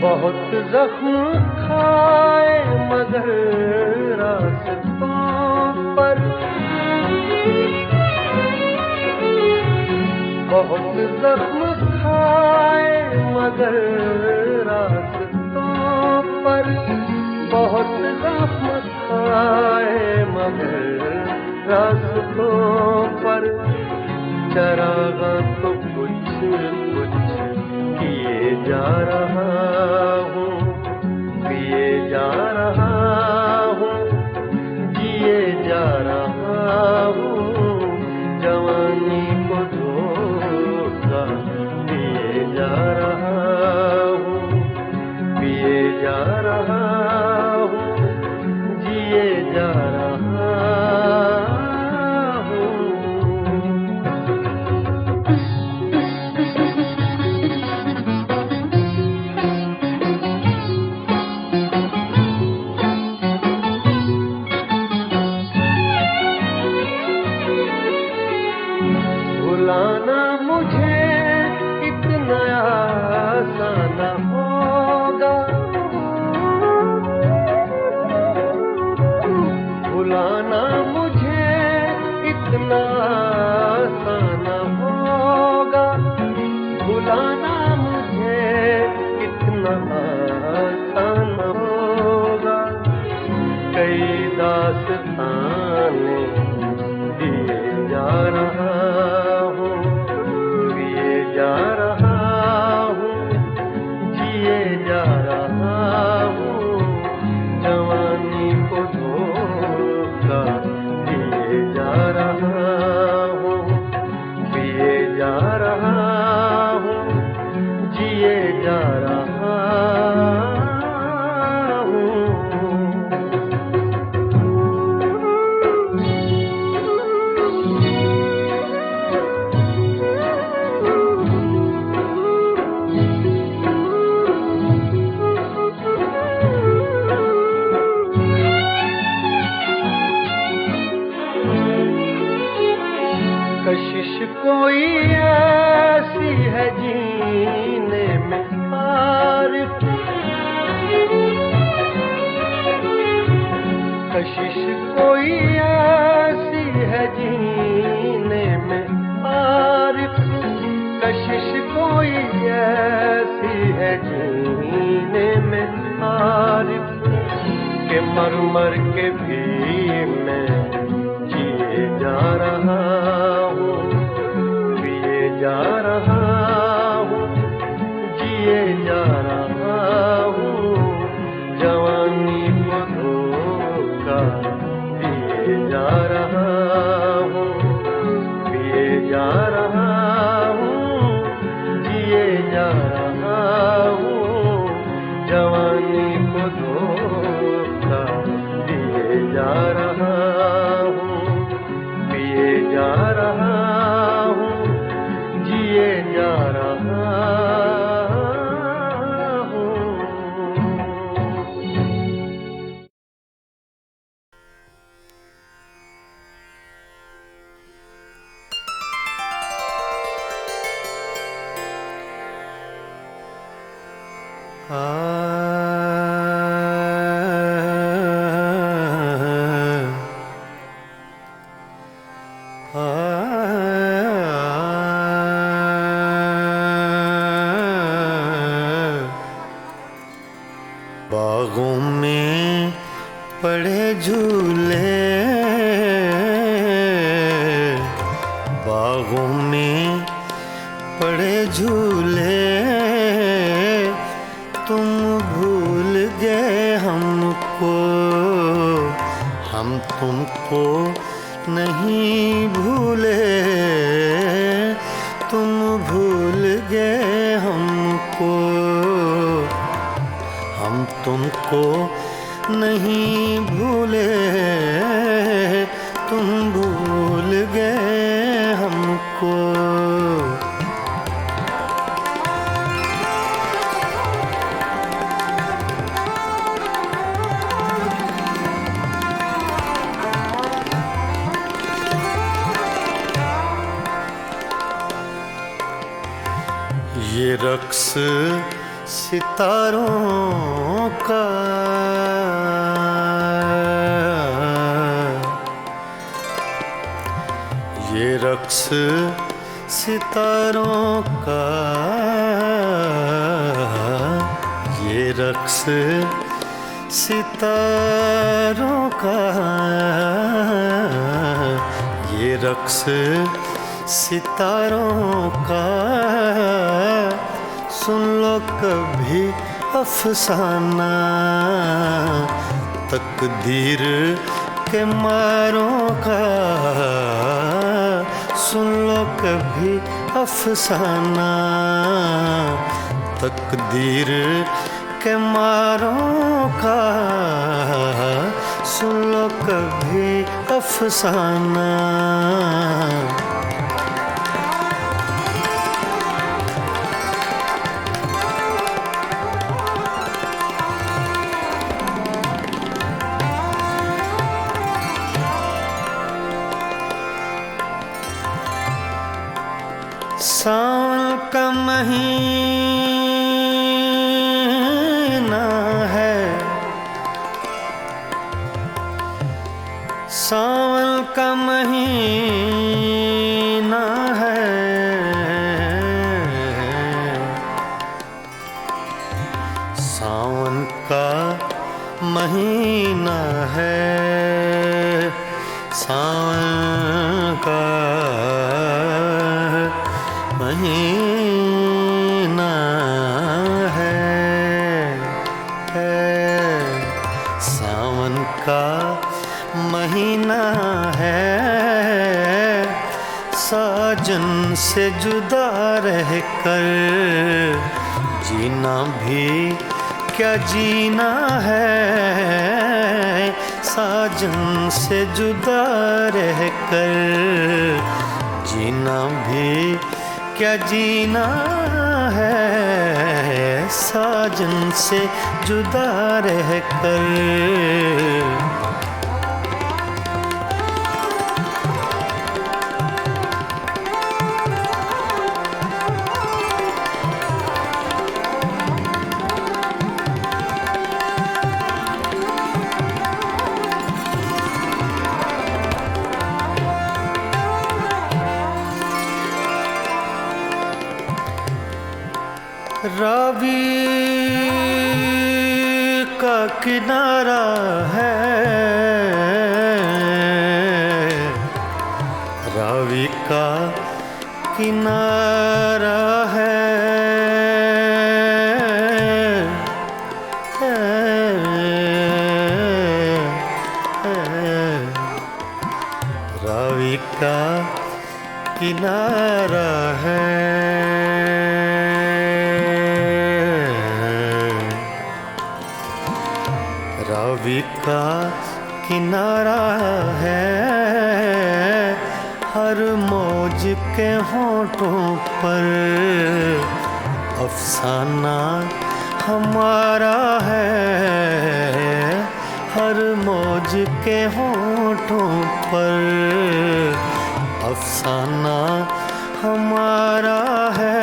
बहुत जख्म खाए मगर रास्तों पर, बहुत जख्म खाए मगर रास्तों पर, बहुत जख्म खाए मगर रास्तों पर। चरागा तो कुछ कुछ किए जा रहा हूँ, पिए जा रहा हूँ, जिए जा रहा हूँ। जवानी को धोखा दिए जा रहा हूँ, पिए जा रहा हूँ, जिए जा रहा हूँ। भुलाना मुझे इतना आसान होगा, भुलाना मुझे इतना आसान होगा, भुलाना मुझे इतना आसान होगा। कई दास्ताने दिए जा रहा हूँ, पिए जा रहा हूँ, जिए जा रहा हूँ। जवानी को धोखा दिए जा रहा हूँ, पिए जा रहा हूँ, जिए जा रहा हूँ। कशिश कोई ऐसी है जीने में आरिफ, कशिश कोई ऐसी है जीने में आरिफ, कशिश कोई ऐसी है जीने में आरिफ। के मर मर के भी मैं जिए जा रहा हूँ, पिए जा रहा हूँ, जिए जा रहा हूँ। जवानी को धोखा दिए जा रहा हूँ, पिए जा रहा हूँ, जिए जा रहा हूँ। बागों में पड़े झूले, बागों में पड़े झूले, तुम भूल गए हमको, हम तुमको नहीं भूले, तुम भूल गए हमको, हम तुमको नहीं भूले, तुम भूल गए हमको। ये रक्स सितारों का, ये रक्स सितारों का, ये रक्स सितारों का, ये रक्स सितारों का, सुन लो कभी अफसाना, तकदीर के मारों का, सुन लो कभी अफसाना, तकदीर के मारों का, सुन लो कभी अफसाना। सावन का महीना है, सावन का महीना है, सावन का महीना है, सावन का महीना है, सावन का महीना है, साजन से जुदा रहकर जीना भी क्या जीना है, साजन से जुदा रहकर जीना भी क्या जीना है, साजन से जुदा रहकर। रावी का किनारा है, रावी का किनारा है, रावी का किनारा है, रावी का किनारा है, हर मौज के होठों पर अफसाना हमारा है, हर मौज के होठों पर अफसाना हमारा है,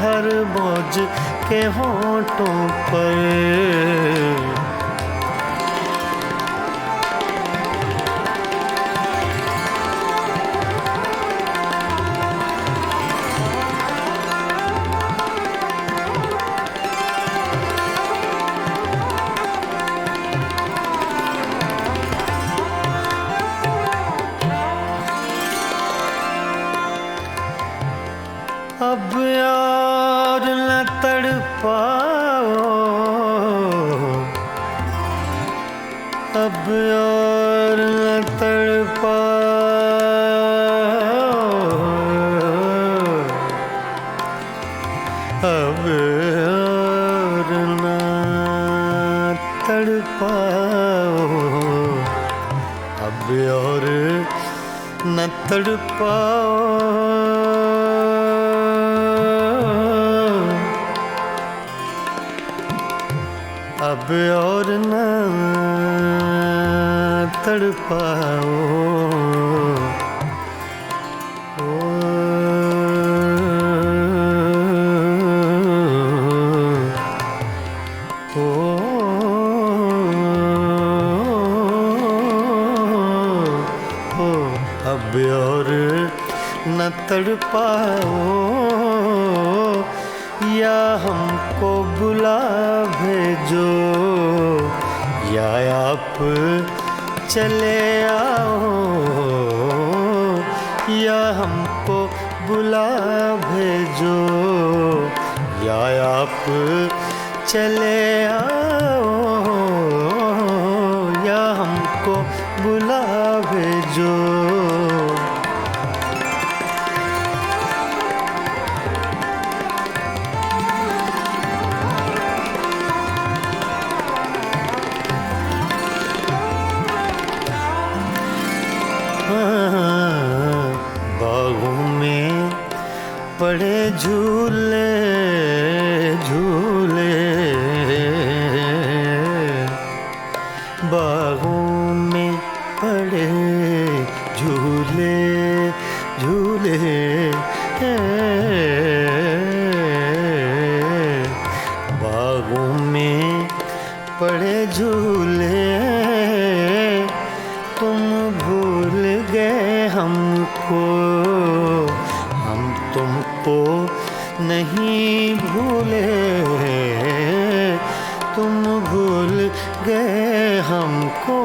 हर मौज के होंठों पर। अब यार न तड़पाओ, अब यार न तड़पाओ, अब यार न तड़पाओ, अब यार न तड़पाओ, अब और न तड़पाओ। अब और न तड़पाओ, या हमको बुला भेजो, या आप चले आओ, या हमको बुला भेजो, या आप चले आओ, या हमको बुला भेजो। बागों में पड़े झूले झूले, बागों में पड़े झूले झूले, बागों में पड़े झूले, तुम भूल गए हमको, हम तुमको नहीं भूले, तुम भूल गए हमको,